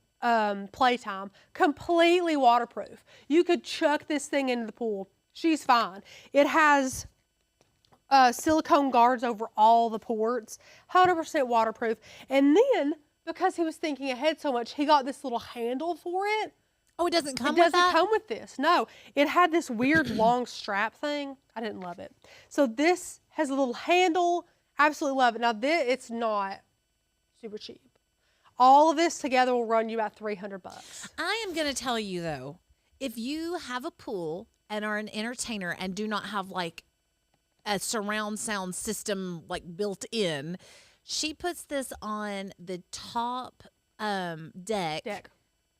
playtime, completely waterproof. You could chuck this thing into the pool. She's fine. It has silicone guards over all the ports, 100% waterproof. And then, because he was thinking ahead so much, he got this little handle for it. Oh, it doesn't come It with doesn't that? come with this. No, it had this weird long strap thing. I didn't love it. So this has a little handle. Absolutely love it. Now it's not super cheap. All of this together will run you about $300. I am going to tell you though, if you have a pool and are an entertainer and do not have like a surround sound system like built in, she puts this on the top deck.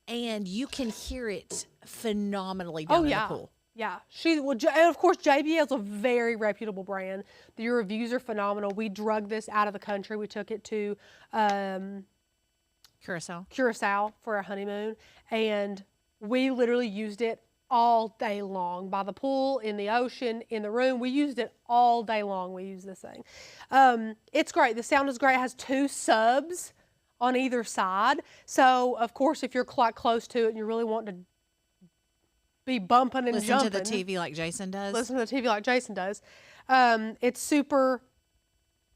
And you can hear it phenomenally down in the pool. Yeah. And of course, JBL is a very reputable brand. The reviews are phenomenal. We drug this out of the country. We took it to Curacao for our honeymoon. And we literally used it all day long by the pool, in the ocean, in the room. We used it all day long. We used this thing. It's great. The sound is great. It has 2 subs on either side. So, of course, if you're quite close to it and you really want to be bumping and Listen jumping. to the TV like Jason does. Listen to the TV like Jason does. It's super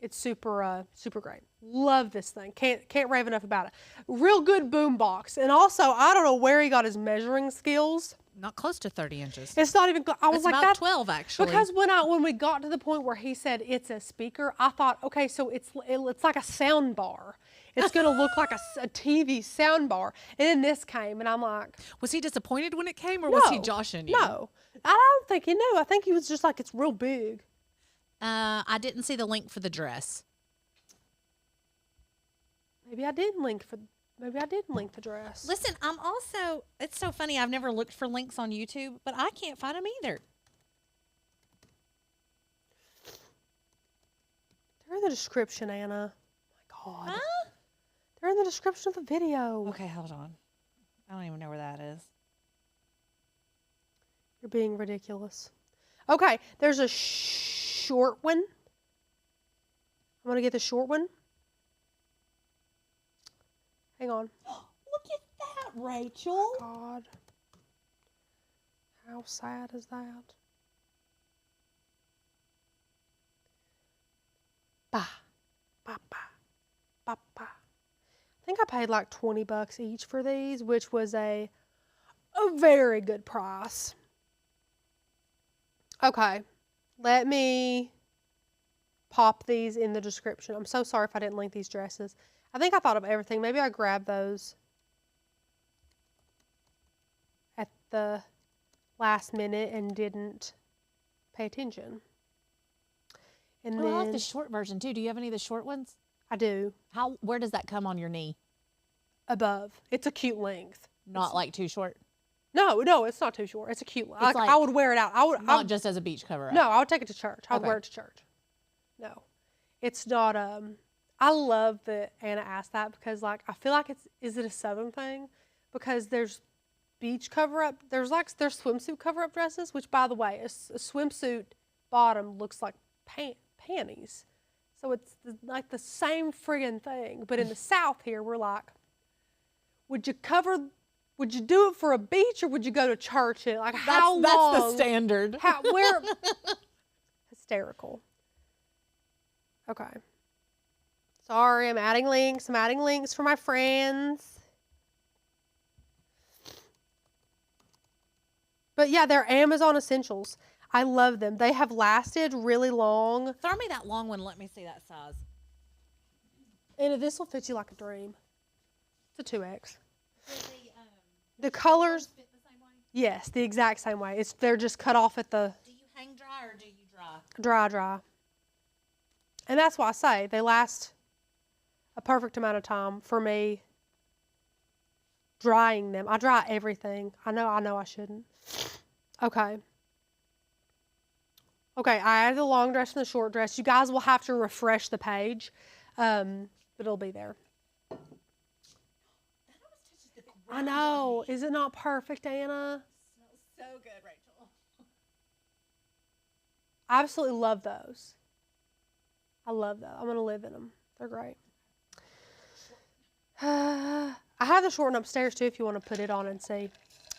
great. Love this thing. Can't rave enough about it. Real good boom box. And also, I don't know where he got his measuring skills. Not close to 30 inches. It's not even. I was It's like about that 12 actually. because when we got to the point where he said it's a speaker, I thought, okay, so it's like a sound bar. It's gonna look like a TV sound bar. And then this came, and I'm like, Was he disappointed when it came, or was he joshing you? no, I don't think he knew. I think he was just like, it's real big. I didn't see the link for the dress. Maybe I did link the dress. Listen, I'm also, it's so funny. I've never looked for links on YouTube, but I can't find them either. They're in the description, Anna. Oh my God. Huh? They're in the description of the video. Okay, hold on. I don't even know where that is. You're being ridiculous. Okay, there's a short one. I'm going to get the short one. Hang on. Look at that, Rachel. God. How sad is that? Bah. Bah, bah. Bah, bah. I think I paid like $20 each for these, which was a very good price. Okay, let me pop these in the description. I'm so sorry if I didn't link these dresses. I think I thought of everything. Maybe I grabbed those at the last minute and didn't pay attention. And Oh, I like then the short version too. Do you have any of the short ones? I do, Where does that come on your knee? above. It's a cute length. Not like too short. No, it's not too short. It's a cute. It's I would wear it out. I would. Not just as a beach cover up. No, I would take it to church. I would Okay. wear it to church. No, it's not. I love that Anna asked that because, like, I feel like is it a Southern thing? Because there's beach cover up. There's swimsuit cover up dresses, which, by the way, a swimsuit bottom looks like panties. So it's like the same friggin' thing. But in the South here, we're like, would you do it for a beach or would you go to church? And like, how long? That's the standard. Where? Hysterical. Okay. Sorry, I'm adding links. I'm adding links for my friends. But yeah, they're Amazon essentials. I love them. They have lasted really long. Throw me that long one. Let me see that size. And this will fit you like a dream. It's a 2X. The colors, Fit the same way? yes, the exact same way. They're just cut off at the Do you hang dry or do you dry? dry. And that's why I say they last a perfect amount of time for me drying them. I dry everything. I know I shouldn't. Okay. Okay, I added the long dress and the short dress. You guys will have to refresh the page, but it'll be there. I know. Is it not perfect, Anna? So good, Rachel. I absolutely love those. I love those. I'm going to live in them. They're great. I have the short one upstairs, too, if you want to put it on and see.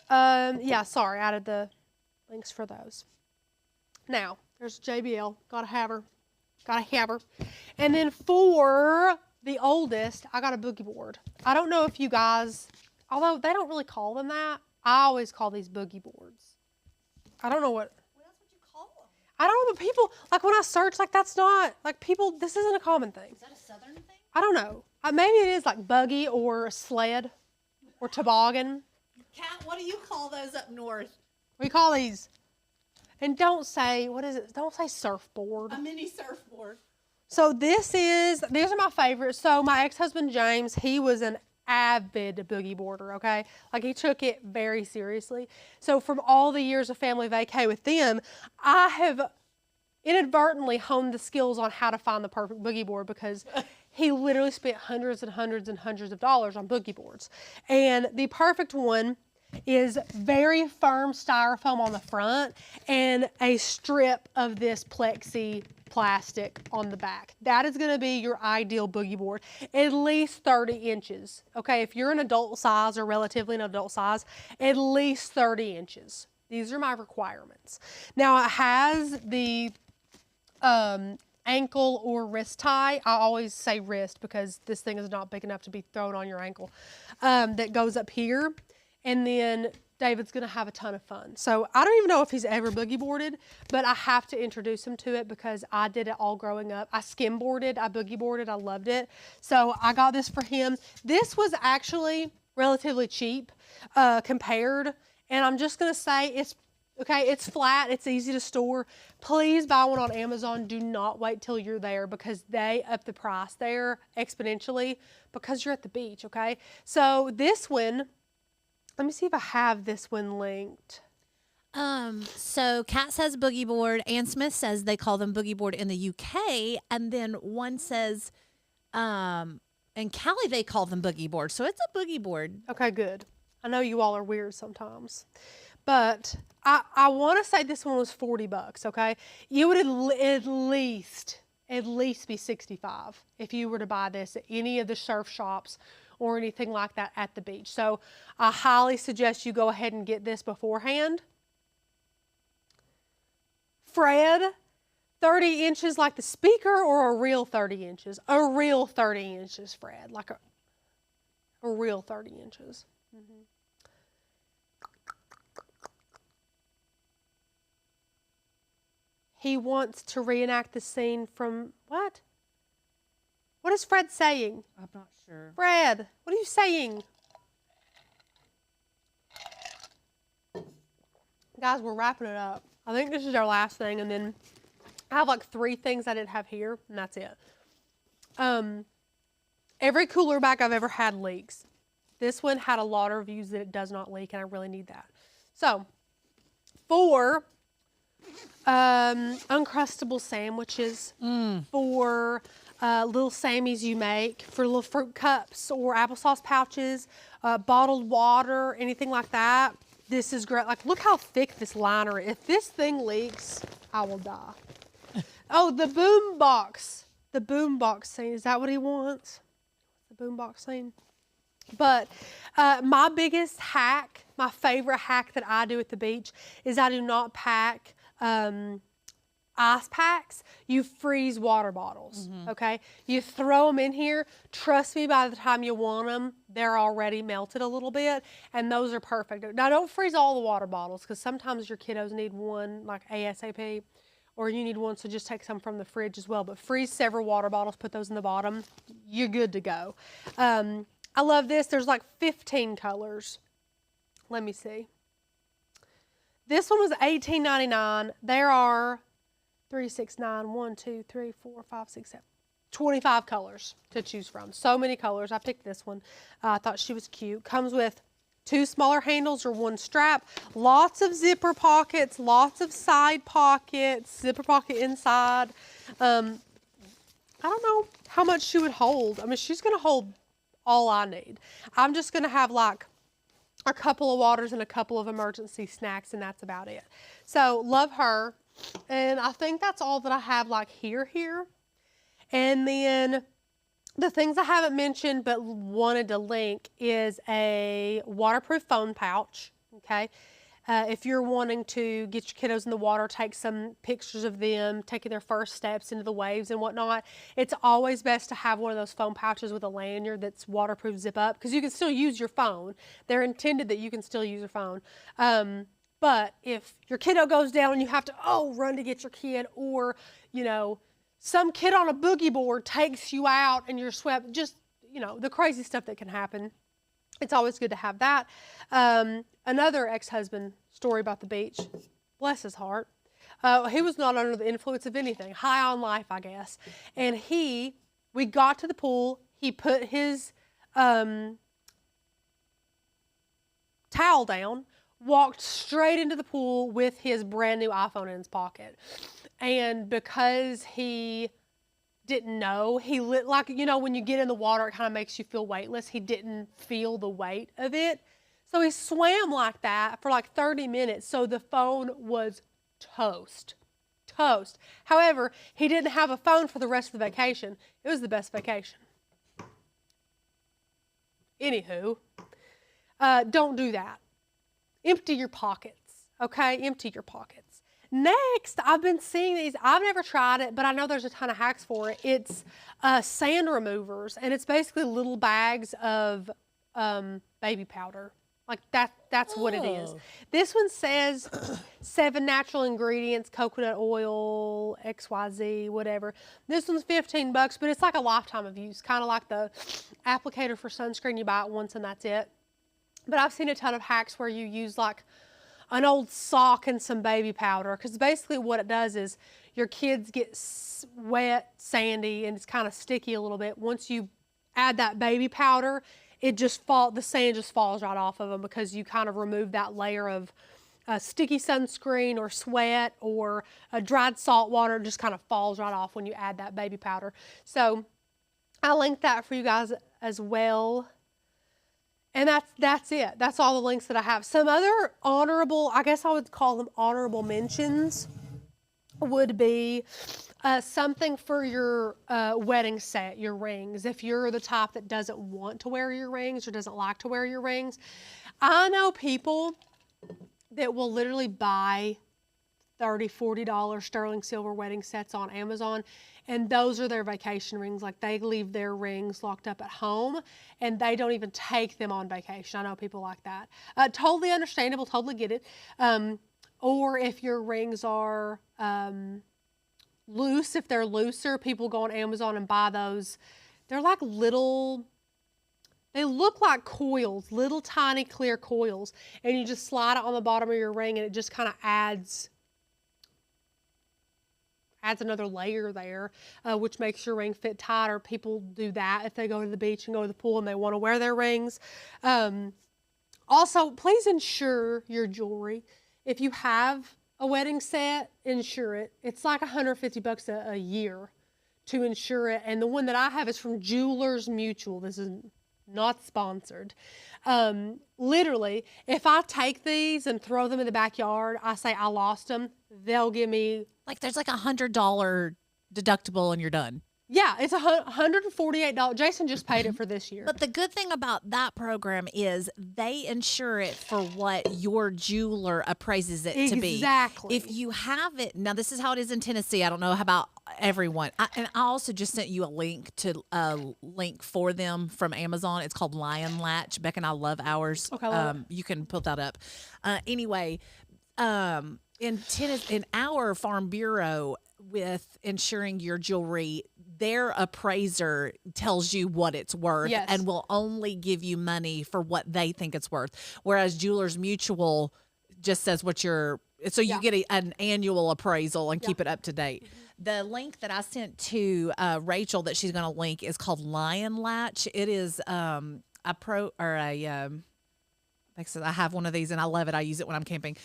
Yeah, sorry. I added the links for those. Now, there's JBL. Gotta have her. And then for the oldest, I got a boogie board. I don't know if you guys, although they don't really call them that, I always call these boogie boards. I don't know what. What else would you call them? I don't know, but people, like when I search, like that's not, like people, this isn't a common thing. Is that a Southern thing? I don't know. Maybe it is like buggy or sled or toboggan. Kat, what do you call those up north? We call these. And don't say, what is it? Don't say surfboard. A mini surfboard. So these are my favorites. So my ex-husband James, he was an avid boogie boarder, okay? Like he took it very seriously. So from all the years of family vacay with them, I have inadvertently honed the skills on how to find the perfect boogie board because he literally spent hundreds and hundreds and hundreds of dollars on boogie boards. And the perfect one is very firm styrofoam on the front and a strip of this plexi plastic on the back. That is going to be your ideal boogie board, at least 30 inches. Okay, if you're an adult size or relatively an adult size, at least 30 inches. These are my requirements. Now it has the ankle or wrist tie. I always say wrist because this thing is not big enough to be thrown on your ankle. That goes up here, and then David's gonna have a ton of fun. So I don't even know if he's ever boogie boarded, but I have to introduce him to it because I did it all growing up. I skim boarded, I boogie boarded, I loved it. So I got this for him. This was actually relatively cheap compared, and I'm just gonna say it's okay, it's flat, it's easy to store. Please buy one on Amazon. Do not wait till you're there because they up the price there exponentially because you're at the beach, okay? So this one, let me see if I have this one linked. So Kat says boogie board. Ann Smith says they call them boogie board in the UK, and then one says, in Cali they call them boogie board. So it's a boogie board. Okay, good. I know you all are weird sometimes, but I want to say this one was $40, okay? You would at least be 65 if you were to buy this at any of the surf shops or anything like that at the beach. So I highly suggest you go ahead and get this beforehand. Fred, 30 inches like the speaker or a real 30 inches? A real 30 inches, Fred, like a real 30 inches. Mm-hmm. He wants to reenact the scene from what? What is Fred saying? I'm not sure. Fred, what are you saying? Guys, we're wrapping it up. I think this is our last thing, and then I have like 3 things I didn't have here, and that's it. Every cooler bag I've ever had leaks. This one had a lot of reviews that it does not leak, and I really need that. So, for Uncrustable sandwiches, for little Sammies you make, for little fruit cups or applesauce pouches, bottled water, anything like that. This is great. Like, look how thick this liner is. If this thing leaks, I will die. Oh, the boom box. The boom box scene. Is that what he wants? The boom box scene? But my biggest hack, my favorite hack that I do at the beach is I do not pack ice packs. You freeze water bottles, okay? You throw them in here. Trust me, by the time you want them, they're already melted a little bit, and those are perfect. Now, don't freeze all the water bottles because sometimes your kiddos need one like ASAP, or you need one, so just take some from the fridge as well. But freeze several water bottles, put those in the bottom. You're good to go. I love this. There's like 15 colors. Let me see. This one was $18.99. There are 3, 6, 9, 1, 2, 3, 4, 5, 6, 7, 25 colors to choose from. So many colors. I picked this one. I thought she was cute. Comes with 2 smaller handles or 1 strap. Lots of zipper pockets, lots of side pockets, zipper pocket inside. I don't know how much she would hold. I mean, she's going to hold all I need. I'm just going to have like a couple of waters and a couple of emergency snacks, and that's about it. So love her. And I think that's all that I have like here. And then the things I haven't mentioned but wanted to link is a waterproof phone pouch, okay? If you're wanting to get your kiddos in the water, take some pictures of them taking their first steps into the waves and whatnot, it's always best to have one of those phone pouches with a lanyard that's waterproof zip up because you can still use your phone. They're intended that you can still use your phone. But if your kiddo goes down and you have to, run to get your kid, or, some kid on a boogie board takes you out and you're swept, just, the crazy stuff that can happen. It's always good to have that. Another ex-husband story about the beach, bless his heart. He was not under the influence of anything, high on life, I guess. And we got to the pool, he put his towel down, walked straight into the pool with his brand new iPhone in his pocket. And because he didn't know, he lit, like, when you get in the water, it kind of makes you feel weightless. He didn't feel the weight of it. So he swam like that for like 30 minutes. So the phone was toast. However, he didn't have a phone for the rest of the vacation. It was the best vacation. Anywho, don't do that. Empty your pockets, Okay, empty your pockets. Next, I've been seeing these. I've never tried it, but I know there's a ton of hacks for it. It's sand removers, and it's basically little bags of baby powder. Like that's what it is. Oh. This one says 7 natural ingredients, coconut oil, XYZ, whatever. This one's $15, but it's like a lifetime of use, kind of like the applicator for sunscreen. You buy it once and that's it. But I've seen a ton of hacks where you use like an old sock and some baby powder, because basically what it does is your kids get wet, sandy, and it's kind of sticky a little bit. Once you add that baby powder, the sand just falls right off of them, because you kind of remove that layer of sticky sunscreen or sweat or dried salt water. It just kind of falls right off when you add that baby powder. So I'll link that for you guys as well. And that's it. That's all the links that I have. Some other honorable, I guess I would call them honorable mentions, would be something for your wedding set, your rings. If you're the type that doesn't want to wear your rings or doesn't like to wear your rings. I know people that will literally buy $30, $40 sterling silver wedding sets on Amazon, and those are their vacation rings. Like, they leave their rings locked up at home and they don't even take them on vacation. I know people like that. Totally understandable, totally get it. Or if your rings are loose, if they're looser, people go on Amazon and buy those. They're like they look like coils, little tiny clear coils, and you just slide it on the bottom of your ring and it just kind of adds another layer there, which makes your ring fit tighter. People do that if they go to the beach and go to the pool and they want to wear their rings. Also, please insure your jewelry. If you have a wedding set, insure it. It's like $150 a year to insure it. And the one that I have is from Jewelers Mutual. This is not sponsored. Literally, if I take these and throw them in the backyard, I say I lost them, they'll give me... Like, there's like $100 deductible and you're done. Yeah, it's $148. Jason just paid it for this year. But the good thing about that program is they insure it for what your jeweler appraises it to be. Exactly. If you have it, now this is how it is in Tennessee. I don't know about everyone. And I also just sent you a link for them from Amazon. It's called Lion Latch. Beck and I love ours. Okay, love it. You can put that up. Anyway, in our Farm Bureau, with insuring your jewelry, their appraiser tells you what it's worth. Yes. And will only give you money for what they think it's worth. Whereas Jewelers Mutual just says you get an annual appraisal and keep it up to date. The link that I sent to Rachel that she's going to link is called Lion Latch. It is like I said, I have one of these and I love it. I use it when I'm camping.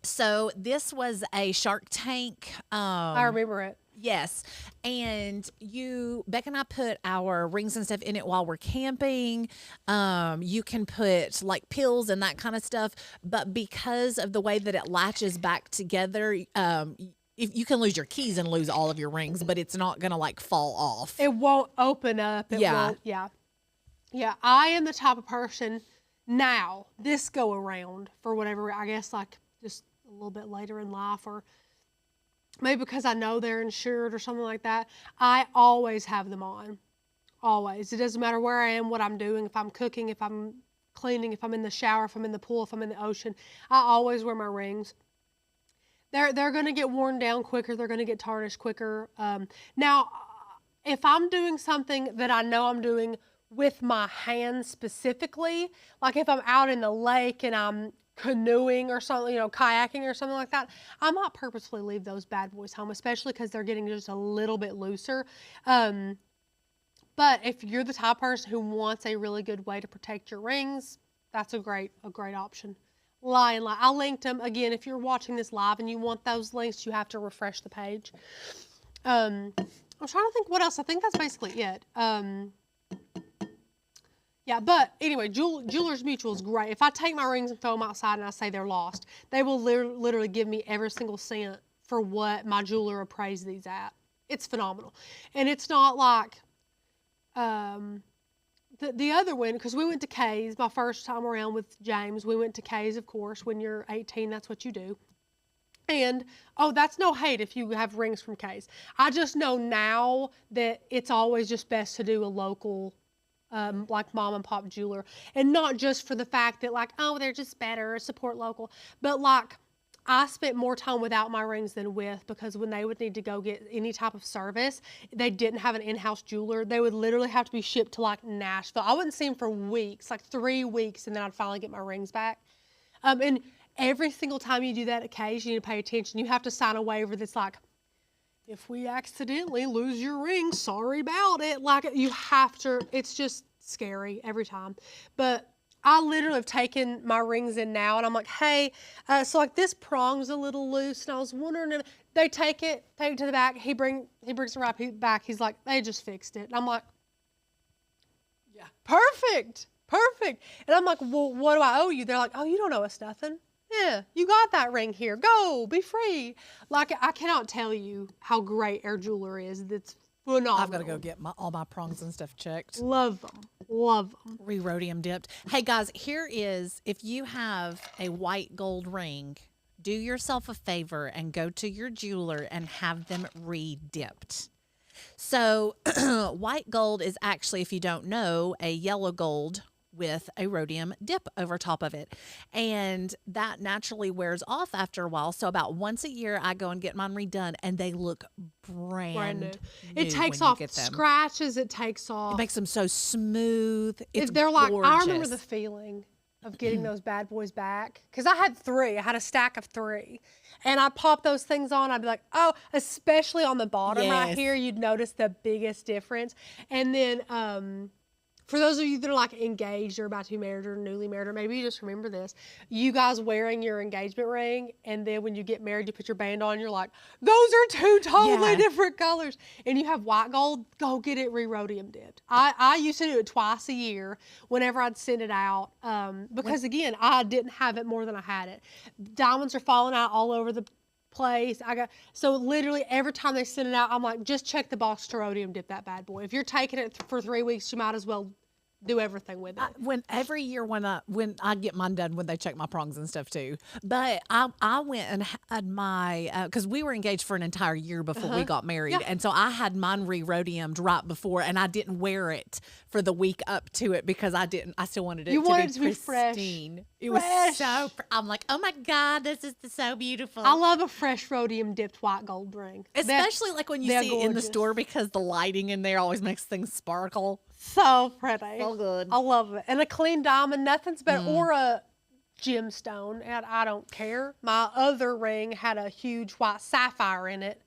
So this was a Shark Tank. I remember it. Yes. And Beck and I put our rings and stuff in it while we're camping. You can put like pills and that kind of stuff. But because of the way that it latches back together, if you can lose your keys and lose all of your rings, but it's not going to like fall off. It won't open up. Yeah. I am the type of person now, this go around, for whatever, I guess like just a little bit later in life, or maybe because I know they're insured or something like that, I always have them on. Always. It doesn't matter where I am, what I'm doing, if I'm cooking, if I'm cleaning, if I'm in the shower, if I'm in the pool, if I'm in the ocean, I always wear my rings. They're going to get worn down quicker. They're going to get tarnished quicker. Now, if I'm doing something that I know I'm doing with my hands specifically, like if I'm out in the lake and I'm canoeing or something, kayaking or something like that, I might purposefully leave those bad boys home, especially because they're getting just a little bit looser. But if you're the type of person who wants a really good way to protect your rings, that's a great option. Lion Latch. I linked them. Again, if you're watching this live and you want those links, you have to refresh the page. I'm trying to think what else. I think that's basically it. Yeah, but anyway, Jewelers Mutual is great. If I take my rings and throw them outside and I say they're lost, they will literally give me every single cent for what my jeweler appraised these at. It's phenomenal. And it's not like the other one, because we went to Kay's my first time around with James. We went to Kay's, of course. When you're 18, that's what you do. And, oh, that's no hate if you have rings from Kay's. I just know now that it's always just best to do a local, like mom and pop jeweler. And not just for the fact that, like, oh, they're just better, support local. But, like, I spent more time without my rings than with, because when they would need to go get any type of service, they didn't have an in-house jeweler. They would literally have to be shipped to like Nashville. I wouldn't see them for weeks, like 3 weeks, and then I'd finally get my rings back. And every single time you do that occasion, you need to pay attention. You have to sign a waiver that's like, if we accidentally lose your ring, sorry about it. Like, you have to, it's just scary every time. But I literally have taken my rings in now, and I'm like, hey, so like this prong's a little loose, and I was wondering if they take it to the back. He brings it right back. He's like, they just fixed it. And I'm like, yeah, perfect. And I'm like, well, what do I owe you? They're like, oh, you don't owe us nothing. Yeah, you got that ring here. Go, be free. Like, I cannot tell you how great Air Jeweler is. That's phenomenal. I've got to go get all my prongs and stuff checked. Love them. Re-rhodium dipped. Hey guys, here is, if you have a white gold ring, do yourself a favor and go to your jeweler and have them re-dipped. So white gold is actually, if you don't know, a yellow gold with a rhodium dip over top of it. And that naturally wears off after a while. So about once a year, I go and get mine redone, and they look brand new. It takes off scratches. It takes off. It makes them so smooth. They're like, I remember the feeling of getting those bad boys back. Because I had 3. I had a stack of 3. And I'd pop those things on. I'd be like, oh, especially on the bottom right here, you'd notice the biggest difference. And then, for those of you that are like engaged or about to be married or newly married, or maybe you just remember this, you guys wearing your engagement ring, and then when you get married, you put your band on, you're like, those are 2 totally different colors. And you have white gold, go get it re-rhodium dipped. I used to do it twice a year whenever I'd send it out, because again, I didn't have it more than I had it. Diamonds are falling out all over the place. So literally every time they send it out, I'm like, just check the box to rhodium dip that bad boy. If you're taking it for 3 weeks, you might as well do everything with it. Every year when I get mine done, when they check my prongs and stuff too. But I went and had my, because we were engaged for an entire year before we got married. Yeah. And so I had mine re-rhodiumed right before, and I didn't wear it for the week up to it because I still wanted it to be pristine. Fresh. It was so, I'm like, oh my God, this is so beautiful. I love a fresh rhodium dipped white gold ring. Especially like when you see it in the store, because the lighting in there always makes things sparkle. So pretty. So good. I love it. And a clean diamond, nothing's better. Or a gemstone, and I don't care. My other ring had a huge white sapphire in it,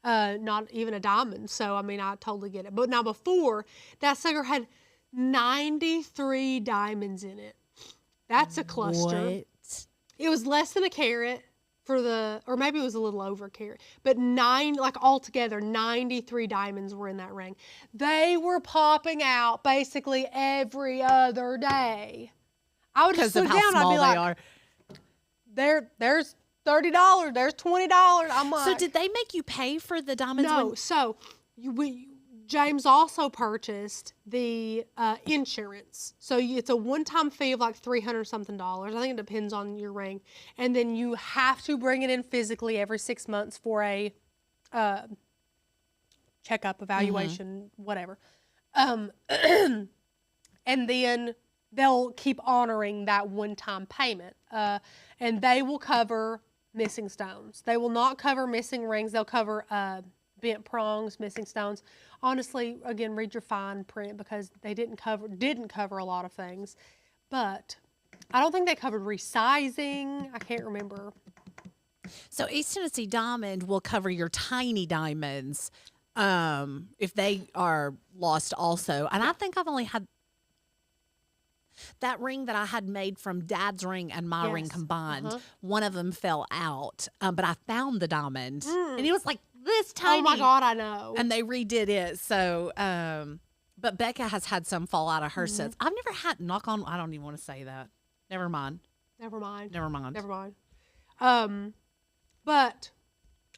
not even a diamond. So, I mean, I totally get it. But now before, that sucker had 93 diamonds in it. That's a cluster. What? It was less than a carat or maybe it was a little over a carat, but altogether, 93 diamonds were in that ring. They were popping out basically every other day. I would just look down, I'd be like, there's $30, there's $20. I'm like, so did they make you pay for the diamonds? No, so James also purchased the insurance. So it's a one-time fee of like $300-something. I think it depends on your ring. And then you have to bring it in physically every 6 months for a checkup, evaluation, whatever. And then they'll keep honoring that one-time payment. And they will cover missing stones. They will not cover missing rings. They'll cover bent prongs, missing stones. Honestly, again, read your fine print, because they didn't cover a lot of things. But I don't think they covered resizing. I can't remember. So East Tennessee Diamond will cover your tiny diamonds if they are lost also. And I think I've only had that ring that I had made from Dad's ring and my ring combined. One of them fell out, but I found the diamond, and it was like this tiny. Oh my God, I know. And they redid it. So, but Becca has had some fall out of her since. I've never had, knock on, I don't even want to say that. Never mind. But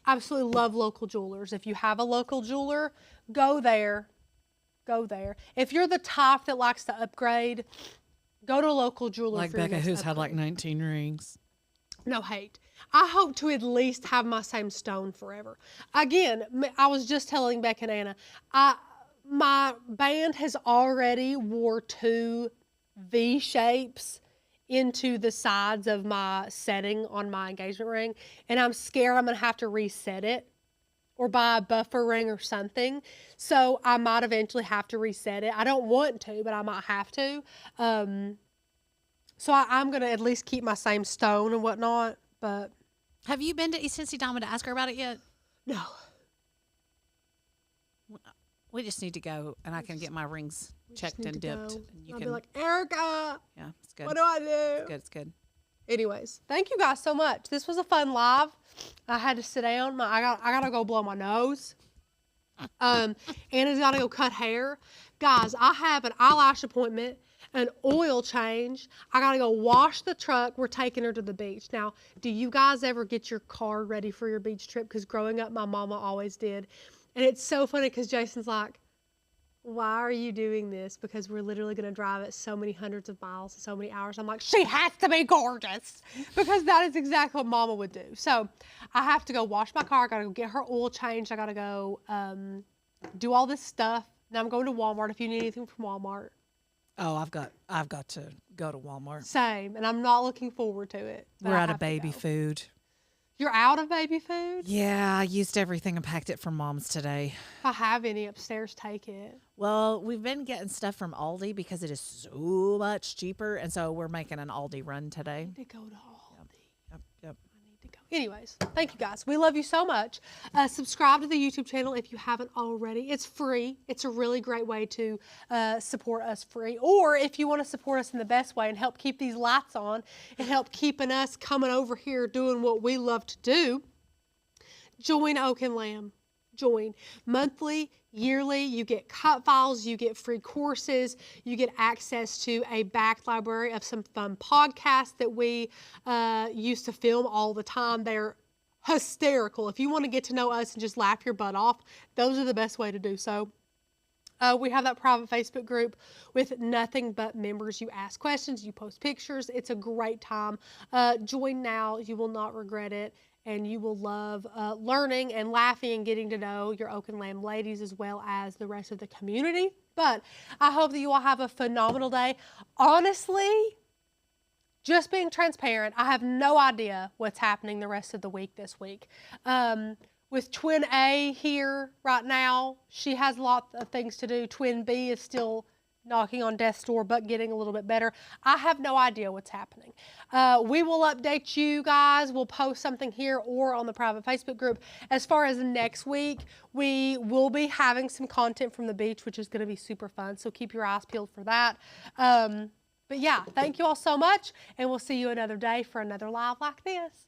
I absolutely love local jewelers. If you have a local jeweler, go there. go there. If you're the type that likes to upgrade, go to a local jeweler. Like for your Becca, next who's had like upgrade. 19 rings. No hate. I hope to at least have my same stone forever. Again, I was just telling Becca and Anna, my band has already wore 2 V shapes into the sides of my setting on my engagement ring, and I'm scared I'm gonna have to reset it or buy a buffer ring or something. So I might eventually have to reset it. I don't want to, but I might have to. So I'm gonna at least keep my same stone and whatnot, but Have you been to East Tennessee Diamond to ask her about it yet? no. We just need to go, and I can get my rings checked and dipped. And you I'll can, be like, Erica, yeah, it's good. what do I do? It's good. It's good. Anyways, thank you guys so much. This was a fun live. I had to sit down. I gotta go blow my nose. Anna's gotta go cut hair. Guys, I have an eyelash appointment, an oil change. I gotta go wash the truck. We're taking her to the beach. Now, do you guys ever get your car ready for your beach trip? Because growing up, my mama always did. And it's so funny because Jason's like, why are you doing this? Because we're literally going to drive it so many hundreds of miles, so many hours. I'm like, she has to be gorgeous because that is exactly what mama would do. So I have to go wash my car. I got to go get her oil changed. I got to go do all this stuff. Now I'm going to Walmart if you need anything from Walmart. Oh, I've got to go to Walmart. Same. And I'm not looking forward to it. but We're I out of have to baby go. food. You're out of baby food? Yeah, I used everything and packed it for Mom's today. If I have any upstairs, take it. Well, we've been getting stuff from Aldi because it is so much cheaper, and so we're making an Aldi run today. I need to go to Aldi. Yep. To go. Anyways, thank you guys. We love you so much. Subscribe to the YouTube channel if you haven't already. It's free. It's a really great way to support us free. Or if you want to support us in the best way and help keep these lights on and help keeping us coming over here doing what we love to do, join Oak and Lamb. Join monthly, yearly. You get cut files, you get free courses, you get access to a back library of some fun podcasts that we used to film all the time. They're hysterical. If you want to get to know us and just laugh your butt off, those are the best way to do so. We have that private Facebook group with nothing but members. You ask questions, you post pictures. It's a great time. Join now. You will not regret it. And you will love learning and laughing and getting to know your Oak and Lamb ladies as well as the rest of the community. But I hope that you all have a phenomenal day. Honestly, just being transparent, I have no idea what's happening the rest of the week this week. With Twin A here right now, she has a lot of things to do. Twin B is still knocking on death's door, but getting a little bit better. I have no idea what's happening. We will update you guys. We'll post something here or on the private Facebook group. As far as next week, we will be having some content from the beach, which is going to be super fun. So keep your eyes peeled for that. But yeah, thank you all so much. And we'll see you another day for another live like this.